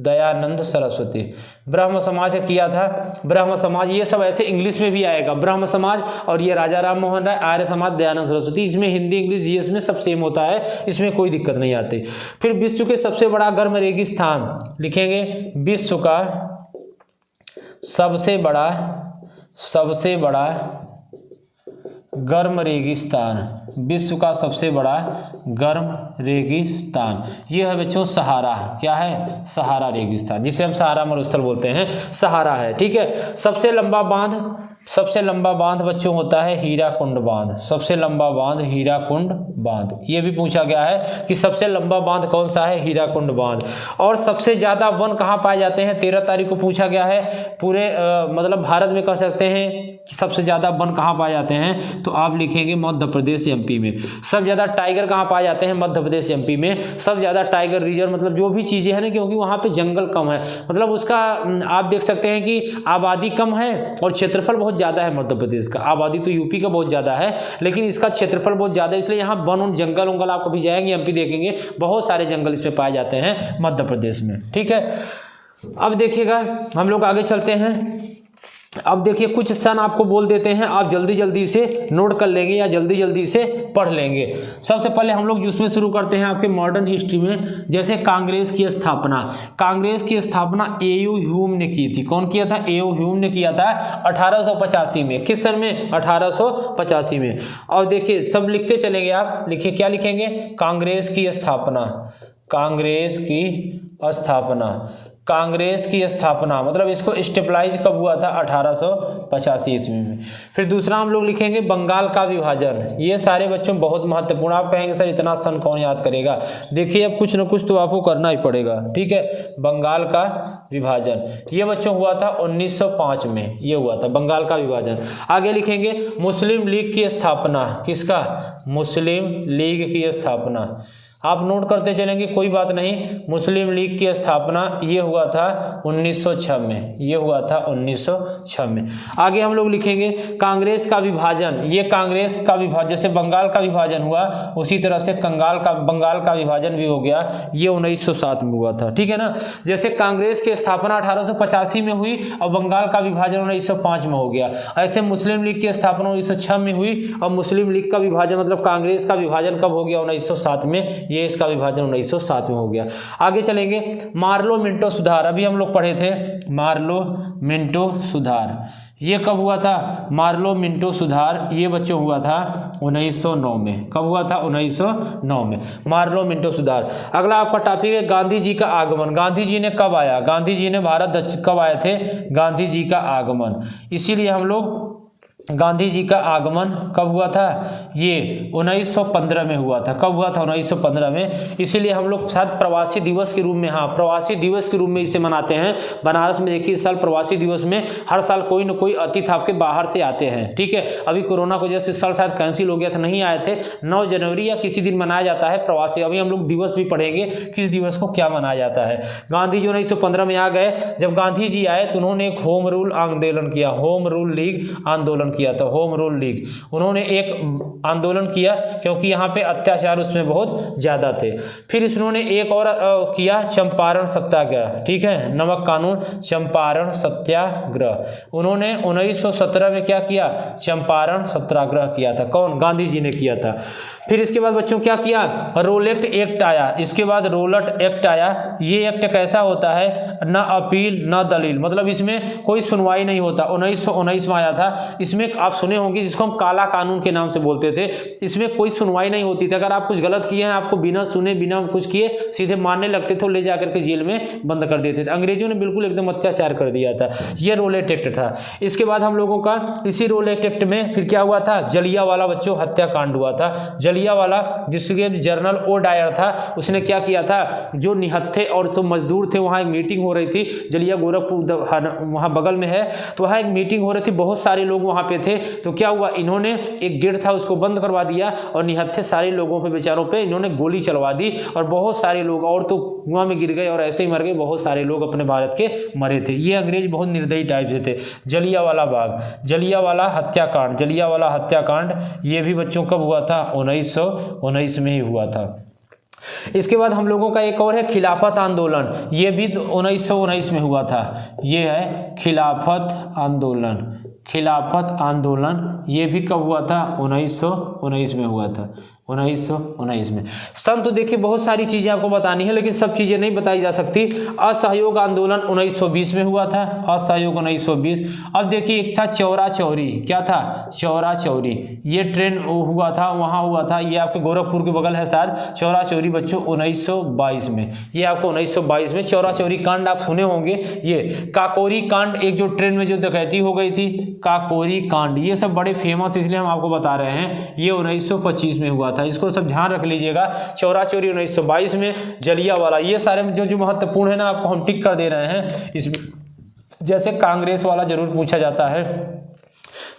दयानंद सरस्वती। ब्रह्म समाज किया था, ब्रह्म समाज, ये सब ऐसे इंग्लिश में भी आएगा, ब्रह्म समाज और ये राजा राम मोहन राय, आर्य समाज दयानंद सरस्वती। इसमें हिंदी इंग्लिश ये इसमें सब सेम होता है, इसमें कोई दिक्कत नहीं आती। फिर विश्व के सबसे बड़ा गर्म रेगिस्तान, लिखेंगे विश्व का सबसे बड़ा गर्म रेगिस्तान। विश्व का सबसे बड़ा गर्म रेगिस्तान ये है बच्चों सहारा। क्या है? सहारा रेगिस्तान, जिसे हम सहारा मरुस्थल बोलते हैं, सहारा है, ठीक है। सबसे लंबा बांध बच्चों होता है हीराकुंड बांध। सबसे लंबा बांध हीराकुंड बांध, ये भी पूछा गया है कि सबसे लंबा बांध कौन सा है? हीराकुंड बांध। और सबसे ज्यादा वन कहाँ पाए जाते हैं? 13 तारीख को पूछा गया है। पूरे मतलब भारत में कह सकते हैं कि सबसे ज्यादा वन कहाँ पाए जाते हैं, तो आप लिखेंगे मध्य प्रदेश एमपी में। सब ज्यादा टाइगर कहाँ पाए जाते हैं? मध्य प्रदेश एमपी में। सब ज्यादा टाइगर रिजर्व मतलब जो भी चीजें हैं ना, क्योंकि वहाँ पे जंगल कम है, मतलब उसका आप देख सकते हैं कि आबादी कम है और क्षेत्रफल बहुत ज़्यादा है। मध्य प्रदेश का आबादी तो यूपी का बहुत ज़्यादा है, लेकिन इसका क्षेत्रफल बहुत ज़्यादा है, इसलिए यहाँ वन जंगल उंगल आप कभी जाएंगे एमपी देखेंगे, बहुत सारे जंगल इसमें पाए जाते हैं मध्य प्रदेश में, ठीक है। अब देखिएगा, हम लोग आगे चलते हैं। अब देखिए कुछ स्थान आपको बोल देते हैं, आप जल्दी जल्दी से नोट कर लेंगे या जल्दी जल्दी से पढ़ लेंगे। सबसे पहले हम लोग जिसमें शुरू करते हैं आपके मॉडर्न हिस्ट्री में, जैसे कांग्रेस की स्थापना। कांग्रेस की स्थापना ए.यू. ह्यूम ने की थी। कौन किया था? ए.यू. ह्यूम ने किया था 1885 में। किस सन में? 1885 में। और देखिए सब लिखते चलेंगे आप, लिखिए क्या लिखेंगे? कांग्रेस की स्थापना। कांग्रेस की स्थापना। कांग्रेस की स्थापना मतलब इसको स्टेबलाइज कब हुआ था? 1885 ईस्वी में। फिर दूसरा हम लोग लिखेंगे बंगाल का विभाजन। ये सारे बच्चों बहुत महत्वपूर्ण। आप कहेंगे सर इतना सन कौन याद करेगा? देखिए अब कुछ न कुछ तो आपको करना ही पड़ेगा, ठीक है। बंगाल का विभाजन ये बच्चों हुआ था 1905 में, ये हुआ था बंगाल का विभाजन। आगे लिखेंगे मुस्लिम लीग की स्थापना। किसका? मुस्लिम लीग की स्थापना। आप नोट करते चलेंगे, कोई बात नहीं। मुस्लिम लीग की स्थापना ये हुआ था 1906 में, ये हुआ था 1906 में। आगे हम लोग लिखेंगे कांग्रेस का विभाजन। ये कांग्रेस का विभाजन, जैसे बंगाल का विभाजन हुआ उसी तरह से बंगाल का विभाजन भी हो गया, ये 1907 में हुआ था, ठीक है ना। जैसे कांग्रेस की स्थापना 1885 में हुई और बंगाल का विभाजन 1905 में हो गया, ऐसे मुस्लिम लीग की स्थापना 1906 में हुई और मुस्लिम लीग का विभाजन मतलब कांग्रेस का विभाजन कब हो गया? 1907 में। ये इसका विभाजन 1907 में हो गया। आगे चलेंगे मार्लो मिंटो सुधार। अभी हम लोग पढ़े थे मार्लो मिंटो सुधार, ये कब हुआ था? मार्लो मिंटो सुधार ये बच्चों हुआ था 1909 में। कब हुआ था? 1909 में मार्लो मिंटो सुधार। अगला आपका टॉपिक है गांधी जी का आगमन। गांधी जी ने कब आया? गांधी जी ने भारत कब आए थे? गांधी जी का आगमन, इसीलिए हम लोग गांधी जी का आगमन कब हुआ था? ये 1915 में हुआ था। कब हुआ था? 1915 में। इसीलिए हम लोग शायद प्रवासी दिवस के रूप में, हाँ, प्रवासी दिवस के रूप में इसे मनाते हैं। बनारस में देखिए इस साल प्रवासी दिवस में हर साल कोई न कोई अतिथि आपके बाहर से आते हैं, ठीक है। अभी कोरोना की वजह से इस साल शायद कैंसिल हो गया था, नहीं आए थे। 9 जनवरी या किसी दिन मनाया जाता है प्रवासी। अभी हम लोग दिवस भी पढ़ेंगे किस दिवस को क्या मनाया जाता है। गांधी जी 1915 में आ गए। जब गांधी जी आए तो उन्होंने एक होम रूल आंदोलन किया, होम रूल लीग आंदोलन किया था, होम रूल लीग। उन्होंने एक आंदोलन किया क्योंकि यहाँ पे अत्याचार उसमें बहुत ज़्यादा थे। फिर इन्होंने एक और किया, चंपारण सत्याग्रह, ठीक है, नमक कानून, चंपारण सत्याग्रह। उन्होंने 1917 में क्या किया? चंपारण सत्याग्रह किया था। कौन? गांधी जी ने किया था। फिर इसके बाद बच्चों क्या किया? रोलेट एक्ट आया। इसके बाद रोलेट एक्ट आया। ये एक्ट कैसा होता है? न अपील न दलील, मतलब इसमें कोई सुनवाई नहीं होता। 1919 में आया था। इसमें आप सुने होंगे जिसको हम काला कानून के नाम से बोलते थे। इसमें कोई सुनवाई नहीं होती थी। अगर आप कुछ गलत किए हैं, आपको बिना सुने बिना कुछ किए सीधे मारने लगते थे, ले जाकर के जेल में बंद कर देते थे। अंग्रेजों ने बिल्कुल एकदम अत्याचार कर दिया था। ये रोलेट एक्ट था। इसके बाद हम लोगों का इसी रोलेट एक्ट में फिर क्या हुआ था? जलियांवाला बच्चों हत्याकांड हुआ था। जलियांवाला, जिसके जनरल ओ डायर था, उसने क्या किया था? जो निहत्थे और सब मजदूर थे, वहाँ एक मीटिंग हो रही थी। जलिया गोरखपुर वहाँ बगल में है, तो वहाँ एक मीटिंग हो रही थी, बहुत सारे लोग वहाँ पे थे। तो क्या हुआ? इन्होंने एक गेट था उसको बंद करवा दिया और निहत्थे सारे लोगों पे, बेचारों पे इन्होंने गोली चलवा दी और बहुत सारे लोग और तो कुआं में गिर गए और ऐसे ही मर गए। बहुत सारे लोग अपने भारत के मरे थे। ये अंग्रेज बहुत निर्दयी टाइप से थे। जलियांवाला बाग, जलियांवाला हत्याकांड, जलियांवाला हत्याकांड ये भी बच्चों कब हुआ था? 1919 में ही हुआ था। इसके बाद हम लोगों का एक और है खिलाफत आंदोलन। ये भी 1919 में हुआ था। ये है खिलाफत आंदोलन। खिलाफत आंदोलन ये भी कब हुआ था? 1919 में हुआ था। 1919 में। सन तो देखिए बहुत सारी चीज़ें आपको बतानी है, लेकिन सब चीज़ें नहीं बताई जा सकती। असहयोग आंदोलन 1920 में हुआ था। असहयोग 1920। अब देखिए एक था चौरा चौरी। क्या था? चौरा चौरी। ये ट्रेन हुआ था, वहाँ हुआ था। ये आपके गोरखपुर के बगल है शायद। चौरा चौरी बच्चों 1922 में। ये आपको 1922 में चौरा चौरी कांड आप सुने होंगे। ये काकोरी कांड, एक जो ट्रेन में जो डकैती हो गई थी, काकोरी कांड, ये सब बड़े फेमस इसलिए हम आपको बता रहे हैं। ये 1925 में हुआ था। इसको सब ध्यान रख लीजिएगा। चौरा चौरी 1922 में। जलियांवाला, ये सारे जो महत्वपूर्ण है ना, आपको हम टिक कर दे रहे हैं इसमें। जैसे कांग्रेस वाला जरूर पूछा जाता है।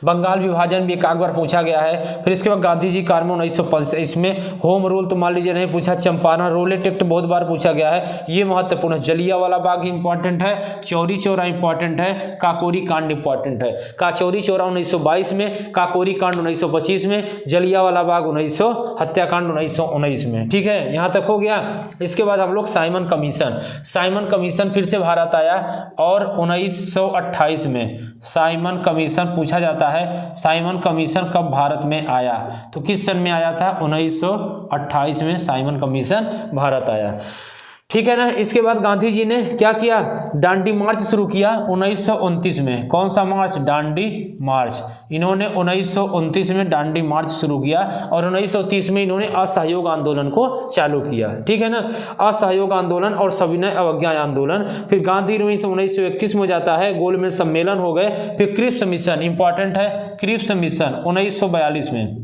बंगाल विभाजन भी एक बार पूछा गया है। फिर इसके बाद गांधी जी कार्य में 1905, इसमें होम रूल तो मान लीजिए नहीं पूछा। चंपारण रोलेट एक्ट बहुत बार पूछा गया है, ये महत्वपूर्ण है। जलियांवाला बाग इंपॉर्टेंट है। चौरी चौरा इंपॉर्टेंट है। काकोरी कांड इंपॉर्टेंट है। चौरी चौरा 1922 में, काकोरी कांड 1925 में, जलियांवाला बाग 1900, हत्याकांड 1919 में। ठीक है, यहाँ तक हो गया। इसके बाद हम लोग साइमन कमीशन। साइमन कमीशन फिर से भारत आया और 1928 में साइमन कमीशन पूछा जाता है। साइमन कमीशन कब भारत में आया? तो किस सन में आया था? 1928 में साइमन कमीशन भारत आया। ठीक है ना। इसके बाद गांधी जी ने क्या किया? दांडी मार्च शुरू किया 1929 में। कौन सा मार्च? दांडी मार्च। इन्होंने 1929 में दांडी मार्च शुरू किया और 1930 में इन्होंने असहयोग आंदोलन को चालू किया। ठीक है ना। असहयोग आंदोलन और सविनय अवज्ञा आंदोलन। फिर गांधी 1931 में हो जाता है, गोलमेज सम्मेलन हो गए। फिर क्रिप्स मिशन इंपॉर्टेंट है। क्रिप्स मिशन 1942 में।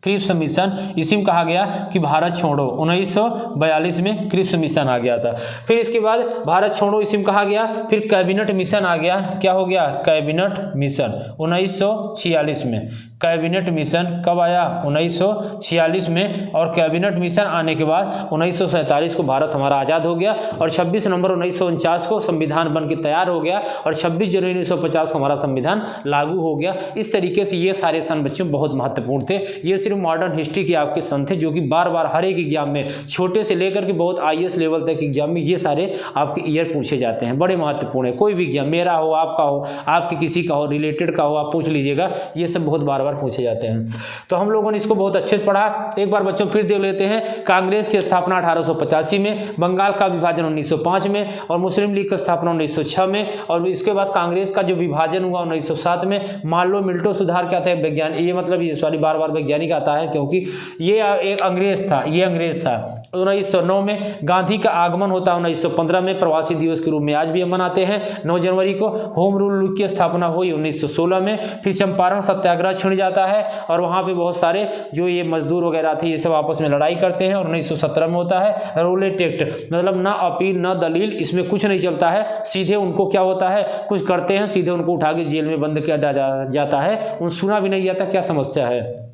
क्रिप्स मिशन, इसी में कहा गया कि भारत छोड़ो। 1942 में क्रिप्स मिशन आ गया था। फिर इसके बाद भारत छोड़ो इसी में कहा गया। फिर कैबिनेट मिशन आ गया। क्या हो गया? कैबिनेट मिशन 1946 में। कैबिनेट मिशन कब आया? 1946 में। और कैबिनेट मिशन आने के बाद 1947 को भारत हमारा आज़ाद हो गया और 26 नवंबर 1949 को संविधान बन के तैयार हो गया और 26 जनवरी 1950 को हमारा संविधान लागू हो गया। इस तरीके से ये सारे सन बच्चों बहुत महत्वपूर्ण थे। ये सिर्फ मॉडर्न हिस्ट्री के आपके सन थे जो कि बार बार हर एक एग्जाम में, छोटे से लेकर के बहुत IAS लेवल तक एग्जाम में ये सारे आपके ईयर पूछे जाते हैं। बड़े महत्वपूर्ण है। कोई भी एग्जाम, मेरा हो, आपका हो, आपके किसी का हो, रिलेटेड का हो, आप पूछ लीजिएगा। ये सब बहुत बार पूछे जाते हैं। तो हम लोगों ने इसको बहुत अच्छे से पढ़ा। एक बार बच्चों फिर देख लेते हैं। कांग्रेस की स्थापना 1885 में, बंगाल का विभाजन 1905 में और मुस्लिम लीग की स्थापना 1906 में। और इसके बाद कांग्रेस का जो विभाजन हुआ 1907 में। मार्लो मिल्टो सुधार क्या था? विज्ञान, ये मतलब ये सॉरी बार बार वैज्ञानिक आता है क्योंकि ये एक अंग्रेज था। ये अंग्रेज था 1909 में गांधी का आगमन होता है 1915 में प्रवासी दिवस के रूप में, आज भी हम मनाते हैं 9 जनवरी को। होम रूल की स्थापना हुई 1916 में। फिर चंपारण सत्याग्रह छिड़ जाता है और वहाँ पे बहुत सारे जो ये मजदूर वगैरह थे ये सब आपस में लड़ाई करते हैं और 1917 में होता है रोलेट एक्ट, मतलब ना अपील ना दलील, इसमें कुछ नहीं चलता है, सीधे उनको क्या होता है कुछ करते हैं सीधे उनको उठा के जेल में बंद किया जाता है, उन सुना भी नहीं जाता क्या समस्या है।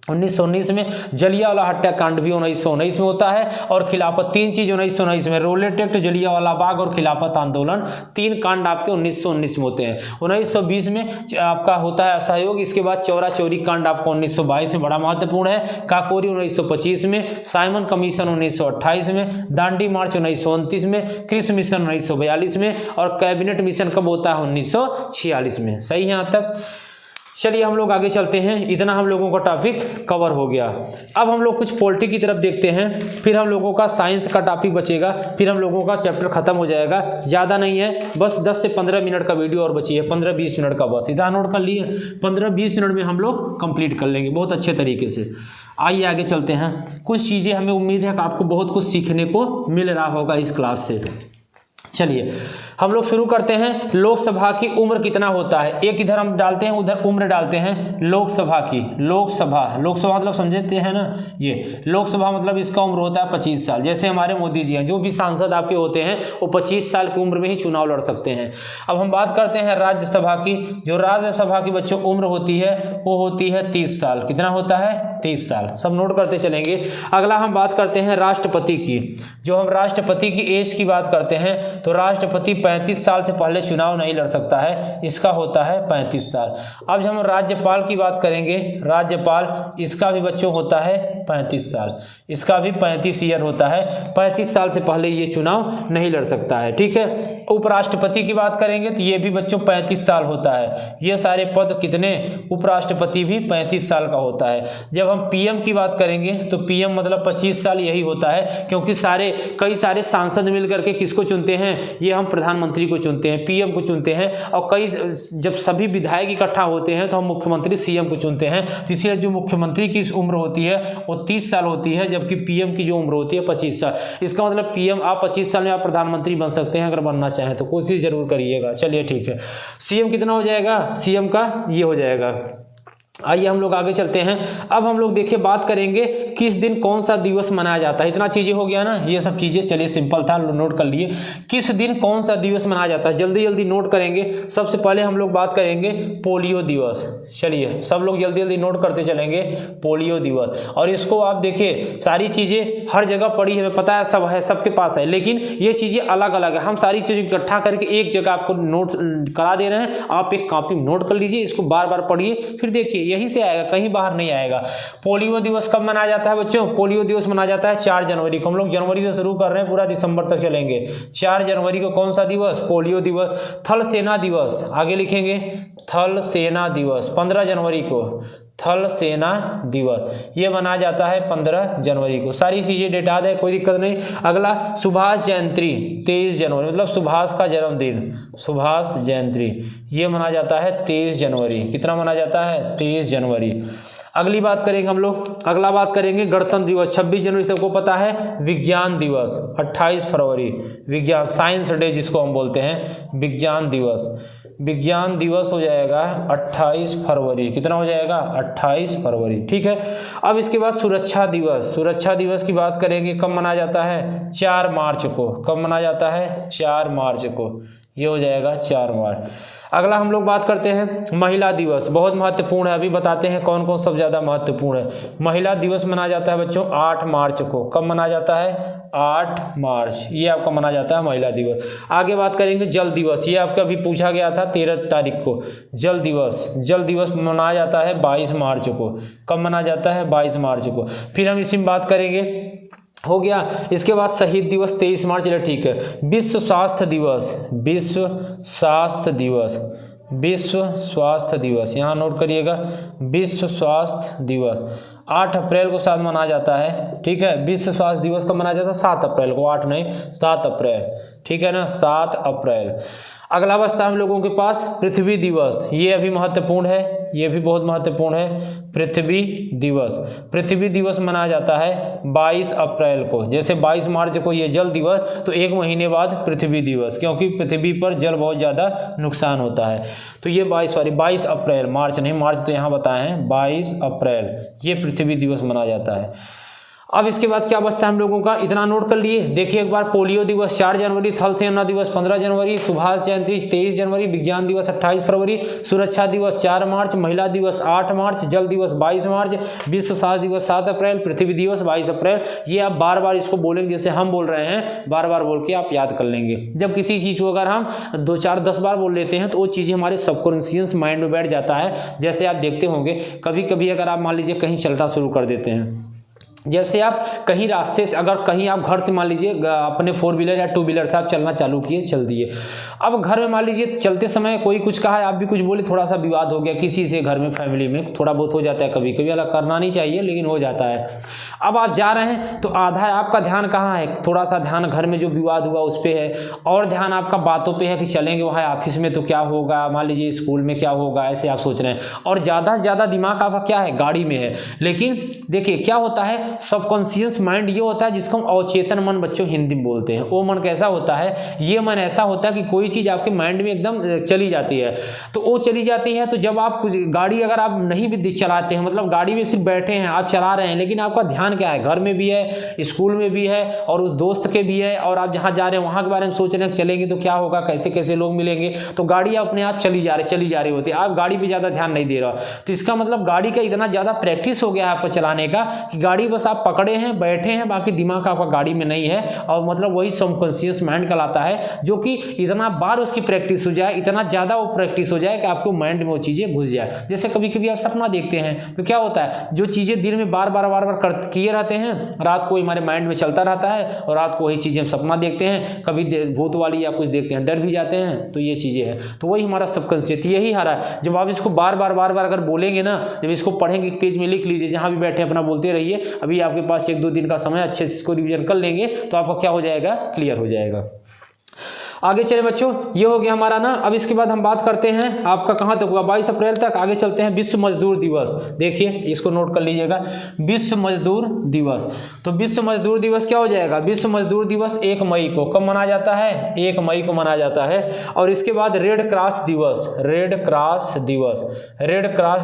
1919 में जलियांवाला हत्याकांड भी 1919 में होता है और खिलाफत, 3 चीज 1919 में, रोलेट एक्ट, जलियांवाला बाग और खिलाफत आंदोलन, 3 कांड आपके 1919 में होते हैं। 1920 में आपका होता है असहयोग, इसके बाद चौरा चौरी कांड आपको 1922 में बड़ा महत्वपूर्ण है, काकोरी 1925 में, साइमन कमीशन 1928 में, दांडी मार्च 1929 में, क्रिस मिशन 1942 में और कैबिनेट मिशन कब होता है 1946 में। सही है यहाँ तक। चलिए हम लोग आगे चलते हैं, इतना हम लोगों का टॉपिक कवर हो गया। अब हम लोग कुछ पॉलिटी की तरफ देखते हैं, फिर हम लोगों का साइंस का टॉपिक बचेगा, फिर हम लोगों का चैप्टर खत्म हो जाएगा। ज़्यादा नहीं है, बस 10 से 15 मिनट का वीडियो और बची है, 15-20 मिनट का बस, इतना नोट कर लिए, 15-20 मिनट में हम लोग कंप्लीट कर लेंगे बहुत अच्छे तरीके से। आइए आगे चलते हैं। कुछ चीज़ें हमें उम्मीद है कि आपको बहुत कुछ सीखने को मिल रहा होगा इस क्लास से। चलिए हम लोग शुरू करते हैं। लोकसभा की उम्र कितना होता है, एक इधर हम डालते हैं उधर उम्र डालते हैं। लोकसभा की, लोकसभा मतलब समझते हैं ना, ये लोकसभा मतलब इसका उम्र होता है 25 साल। जैसे हमारे मोदी जी हैं, जो भी सांसद आपके होते हैं वो 25 साल की उम्र में ही चुनाव लड़ सकते हैं। अब हम बात करते हैं राज्यसभा की। जो राज्यसभा की बच्चों उम्र होती है वो होती है 30 साल। कितना होता है 30 साल, सब नोट करते चलेंगे। अगला हम बात करते हैं राष्ट्रपति की। जो हम राष्ट्रपति की एज की बात करते हैं तो राष्ट्रपति 35 साल से पहले चुनाव नहीं लड़ सकता है, इसका होता है 35 साल। अब हम राज्यपाल की बात करेंगे, राज्यपाल, इसका भी बच्चों होता है 35 साल, इसका भी 35 ईयर होता है, 35 साल से पहले ये चुनाव नहीं लड़ सकता है। ठीक है। उपराष्ट्रपति की बात करेंगे तो ये भी बच्चों 35 साल होता है। ये सारे पद कितने, उपराष्ट्रपति भी 35 साल का होता है। जब हम पीएम की बात करेंगे तो पीएम मतलब 25 साल यही होता है, क्योंकि कई सारे सांसद मिलकर के किसको चुनते हैं, ये हम प्रधानमंत्री को चुनते हैं, पीएम को चुनते हैं, और कई जब सभी विधायक इकट्ठा होते हैं तो हम मुख्यमंत्री सीएम को चुनते हैं। तो इसलिए जो मुख्यमंत्री की उम्र होती है वो 30 साल होती है, जबकि पीएम की जो उम्र होती है 25 साल। इसका मतलब पीएम आप 25 साल में आप प्रधानमंत्री बन सकते हैं अगर बनना चाहें तो, कोशिश जरूर करिएगा। चलिए ठीक है। सीएम कितना हो जाएगा, सीएम का ये हो जाएगा। आइए हम लोग आगे चलते हैं। अब हम लोग देखिए बात करेंगे किस दिन कौन सा दिवस मनाया जाता है। इतना चीज़ें हो गया ना, ये सब चीज़ें, चलिए सिंपल था, नोट कर लिए। किस दिन कौन सा दिवस मनाया जाता है, जल्दी जल्दी नोट करेंगे। सबसे पहले हम लोग बात करेंगे पोलियो दिवस। चलिए सब लोग जल्दी जल्दी नोट करते चलेंगे, पोलियो दिवस। और इसको आप देखिए, सारी चीज़ें हर जगह पड़ी है, हमें पता है, सब है, सबके पास है, लेकिन ये चीज़ें अलग अलग है। हम सारी चीज़ें इकट्ठा करके एक जगह आपको नोट करा दे रहे हैं, आप एक कॉपी में नोट कर लीजिए, इसको बार बार पढ़िए, फिर देखिए यहीं से आएगा, कहीं बाहर नहीं आएगा। पोलियो दिवस कब मनाया जाता है बच्चों, पोलियो दिवस मनाया जाता है 4 जनवरी को। हम लोग जनवरी से शुरू कर रहे हैं, पूरा दिसंबर तक चलेंगे। 4 जनवरी को कौन सा दिवस, पोलियो दिवस। थल सेना दिवस, आगे लिखेंगे थल सेना दिवस, 15 जनवरी को थल सेना दिवस, ये मनाया जाता है 15 जनवरी को। सारी चीज़ें डेटा दे, कोई दिक्कत नहीं। अगला सुभाष जयंती 23 जनवरी, मतलब सुभाष का जन्मदिन, सुभाष जयंती, ये मनाया जाता है 23 जनवरी। कितना मनाया जाता है, 23 जनवरी। अगली बात करेंगे हम लोग, अगला बात करेंगे गणतंत्र दिवस। 26 जनवरी सबको पता है। विज्ञान दिवस 28 फरवरी, विज्ञान साइंस डे जिसको हम बोलते हैं, विज्ञान दिवस। विज्ञान दिवस हो जाएगा 28 फरवरी। कितना हो जाएगा, 28 फरवरी। ठीक है। अब इसके बाद सुरक्षा दिवस। सुरक्षा दिवस की बात करेंगे, कब मनाया जाता है, 4 मार्च को। कब मनाया जाता है, 4 मार्च को, ये हो जाएगा 4 मार्च। अगला हम लोग बात करते हैं महिला दिवस, बहुत महत्वपूर्ण है। अभी बताते हैं कौन कौन सब ज़्यादा महत्वपूर्ण है। महिला दिवस मनाया जाता है बच्चों 8 मार्च को। कब मनाया जाता है, 8 मार्च, ये आपका मनाया जाता है महिला दिवस। आगे बात करेंगे जल दिवस, ये आपका अभी पूछा गया था 13 तारीख को। जल दिवस, जल दिवस मनाया जाता है 22 मार्च को। कब मनाया जाता है, 22 मार्च को। फिर हम इसी में बात करेंगे, हो गया। इसके बाद शहीद दिवस 23 मार्च, ठीक है। विश्व स्वास्थ्य दिवस, विश्व स्वास्थ्य दिवस, विश्व स्वास्थ्य दिवस, यहाँ नोट करिएगा, विश्व स्वास्थ्य दिवस 8 अप्रैल को शायद मनाया जाता है। ठीक है। विश्व स्वास्थ्य दिवस कब मनाया जाता है, 7 अप्रैल को, 8 नहीं 7 अप्रैल। ठीक है ना, 7 अप्रैल। अगला बचता हम लोगों के पास पृथ्वी दिवस, ये अभी महत्वपूर्ण है। ये भी बहुत महत्वपूर्ण है, पृथ्वी दिवस। पृथ्वी दिवस मनाया जाता है 22 अप्रैल को। जैसे 22 मार्च को ये जल दिवस, तो एक महीने बाद पृथ्वी दिवस, क्योंकि पृथ्वी पर जल बहुत ज़्यादा नुकसान होता है। तो ये 22 अप्रैल, मार्च नहीं, मार्च तो यहाँ बताए हैं, 22 अप्रैल ये पृथ्वी दिवस मनाया जाता है। अब इसके बाद क्या बचता है हम लोगों का, इतना नोट कर लिए। देखिए एक बार, पोलियो दिवस 4 जनवरी, थल सेना दिवस 15 जनवरी, सुभाष जयंती 23 जनवरी, विज्ञान दिवस 28 फरवरी, सुरक्षा दिवस 4 मार्च, महिला दिवस 8 मार्च, जल दिवस 22 मार्च, विश्व स्वास्थ्य दिवस 7 अप्रैल, पृथ्वी दिवस 22 अप्रैल। ये आप बार बार इसको बोलेंगे, जैसे हम बोल रहे हैं, बार बार बोल के आप याद कर लेंगे। जब किसी चीज़ को अगर हम 2, 4, 10 बार बोल लेते हैं तो वो चीज़ें हमारे सबकॉन्शियस माइंड में बैठ जाता है। जैसे आप देखते होंगे कभी कभी अगर आप मान लीजिए कहीं चलना शुरू कर देते हैं, जैसे आप कहीं रास्ते से, अगर कहीं आप घर से मान लीजिए अपने 4 व्हीलर या 2 व्हीलर से आप चलना चालू किए, चल दिए। अब घर में मान लीजिए चलते समय कोई कुछ कहा है, आप भी कुछ बोले, थोड़ा सा विवाद हो गया किसी से, घर में फैमिली में थोड़ा बहुत हो जाता है, कभी कभी अलग करना नहीं चाहिए लेकिन हो जाता है। अब आप जा रहे हैं तो आधा आपका ध्यान कहाँ है, थोड़ा सा ध्यान घर में जो विवाद हुआ उस पर है, और ध्यान आपका बातों पे है कि चलेंगे वहाँ ऑफिस में तो क्या होगा, मान लीजिए स्कूल में क्या होगा, ऐसे आप सोच रहे हैं। और ज़्यादा से ज़्यादा दिमाग आपका क्या है, गाड़ी में है। लेकिन देखिए क्या होता है, सबकॉन्शियस माइंड ये होता है जिसको हम अवचेतन मन बच्चों हिंदी में बोलते हैं। वो मन कैसा होता है, ये मन ऐसा होता है कि कोई चीज़ आपके माइंड में एकदम चली जाती है, तो वो चली जाती है। तो जब आप कुछ गाड़ी अगर आप नहीं भी चलाते हैं, मतलब गाड़ी में सिर्फ बैठे हैं, आप चला रहे हैं, लेकिन आपका ध्यान क्या है, घर में भी है, स्कूल में भी है, और उस दोस्त के भी है, और आप जहाँ जा रहे हैं वहाँ के बारे में सोच रहे हैं चलेंगे तो क्या होगा, कैसे कैसे लोग मिलेंगे, तो गाड़ी अपने आप चली जा रही होती है, आप गाड़ी पे ज़्यादा ध्यान नहीं दे रहा। तो इसका मतलब गाड़ी का इतना ज़्यादा प्रैक्टिस हो गया है आपको चलाने का कि गाड़ी बस आप पकड़े हैं, बैठे हैं, बाकी दिमाग आपका गाड़ी में नहीं है। और मतलब वही सबकॉन्शियस माइंड कहलाता है, जो कि इतना बार उसकी प्रैक्टिस हो जाए, इतना ज़्यादा वो प्रैक्टिस हो जाए कि आपको माइंड में वो चीज़ें घुस जाए। जैसे कभी कभी आप सपना देखते हैं तो क्या होता है, जो चीज़ें दिन में बार बार किए रहते हैं, रात को हमारे माइंड में चलता रहता है, और रात को वही चीज़ें हम सपना देखते हैं, कभी भूत वाली या कुछ देखते हैं, डर भी जाते हैं। तो ये चीज़ें हैं, तो वही हमारा सबकॉन्शियस यही हारा है। जब आप इसको बार बार अगर बोलेंगे ना, जब इसको पढ़ेंगे, पेज में लिख लीजिए, जहाँ भी बैठे अपना बोलते रहिए। अभी आपके पास 1-2 दिन का समय, अच्छे से इसको रिवीजन कर लेंगे तो आपका क्या हो जाएगा, क्लियर हो जाएगा। आगे चले बच्चों, ये हो गया हमारा ना। अब इसके बाद हम बात करते हैं आपका कहाँ तक हुआ, 22 अप्रैल तक। आगे चलते हैं विश्व मजदूर दिवस। देखिए इसको नोट कर लीजिएगा, विश्व मजदूर दिवस। तो विश्व मजदूर दिवस क्या हो जाएगा, विश्व मजदूर दिवस 1 मई को कब मनाया जाता है, 1 मई को मनाया जाता है। और इसके बाद रेड क्रॉस दिवस, रेड क्रॉस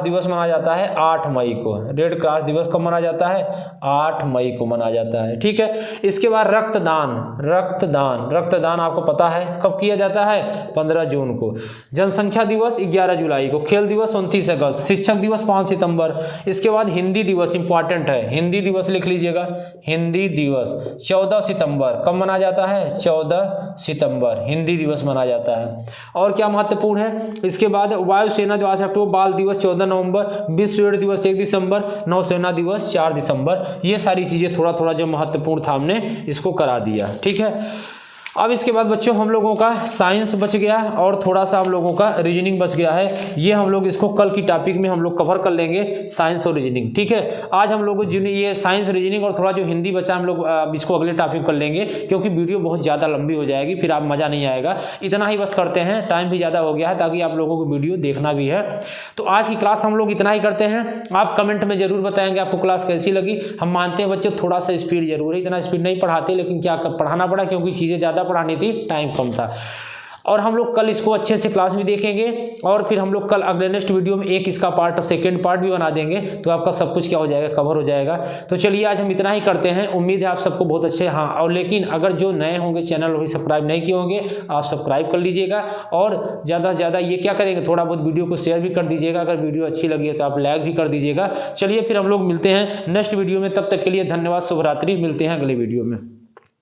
दिवस मनाया जाता है 8 मई को। रेड क्रॉस दिवस कब मनाया जाता है, 8 मई को मनाया जाता है, ठीक है। इसके बाद रक्तदान आपको पता है कब किया जाता है, 15 जून को। जनसंख्या दिवस 11 जुलाई को। खेल दिवस 29 अगस्त। शिक्षक दिवस 5 सितंबर। इसके बाद हिंदी दिवस इंपॉर्टेंट है, हिंदी दिवस लिख लीजिएगा, हिंदी दिवस 14 सितंबर कब मनाया जाता है, 14 सितंबर हिंदी दिवस मनाया जाता है। और क्या महत्वपूर्ण है, इसके बाद वायुसेना दिवस 8 अक्टूबर, बाल दिवस 14 नवंबर, विश्व रेडियो दिवस 1 दिसंबर, नौसेना दिवस 4 दिसंबर। ये सारी चीजें थोड़ा थोड़ा जो महत्वपूर्ण था हमने इसको करा दिया, ठीक है। अब इसके बाद बच्चों हम लोगों का साइंस बच गया और थोड़ा सा हम लोगों का रीजनिंग बच गया है। ये हम लोग इसको कल की टॉपिक में हम लोग कवर कर लेंगे, साइंस और रीजनिंग, ठीक है। आज हम लोग ये साइंस रीजनिंग और थोड़ा जो हिंदी बचा हम लोग इसको अगले टॉपिक कर लेंगे, क्योंकि वीडियो बहुत ज़्यादा लंबी हो जाएगी, फिर आप मज़ा नहीं आएगा। इतना ही बस करते हैं, टाइम भी ज़्यादा हो गया है, ताकि आप लोगों को वीडियो देखना भी है। तो आज की क्लास हम लोग इतना ही करते हैं। आप कमेंट में ज़रूर बताएंगे आपको क्लास कैसी लगी। हम मानते हैं बच्चे थोड़ा सा स्पीड जरूर है, इतना स्पीड नहीं पढ़ाते, लेकिन क्या पढ़ाना पड़ा, क्योंकि चीज़ें ज़्यादा पढ़ानी थी, टाइम कम था। और हम लोग कल इसको अच्छे से क्लास भी देखेंगे, और फिर हम लोग कल अगले नेक्स्ट वीडियो में एक इसका पार्ट, सेकंड पार्ट भी बना देंगे, तो आपका सब कुछ क्या हो जाएगा, कवर हो जाएगा। तो चलिए आज हम इतना ही करते हैं। उम्मीद है आप सबको बहुत अच्छे, हाँ, और लेकिन अगर जो नए होंगे चैनल वही सब्सक्राइब नहीं किए होंगे, आप सब्सक्राइब कर लीजिएगा। और ज़्यादा से ज़्यादा ये क्या करेंगे, थोड़ा बहुत वीडियो को शेयर भी कर दीजिएगा। अगर वीडियो अच्छी लगी है तो आप लाइक भी कर दीजिएगा। चलिए फिर हम लोग मिलते हैं नेक्स्ट वीडियो में, तब तक के लिए धन्यवाद, शुभ रात्रि, मिलते हैं अगले वीडियो में।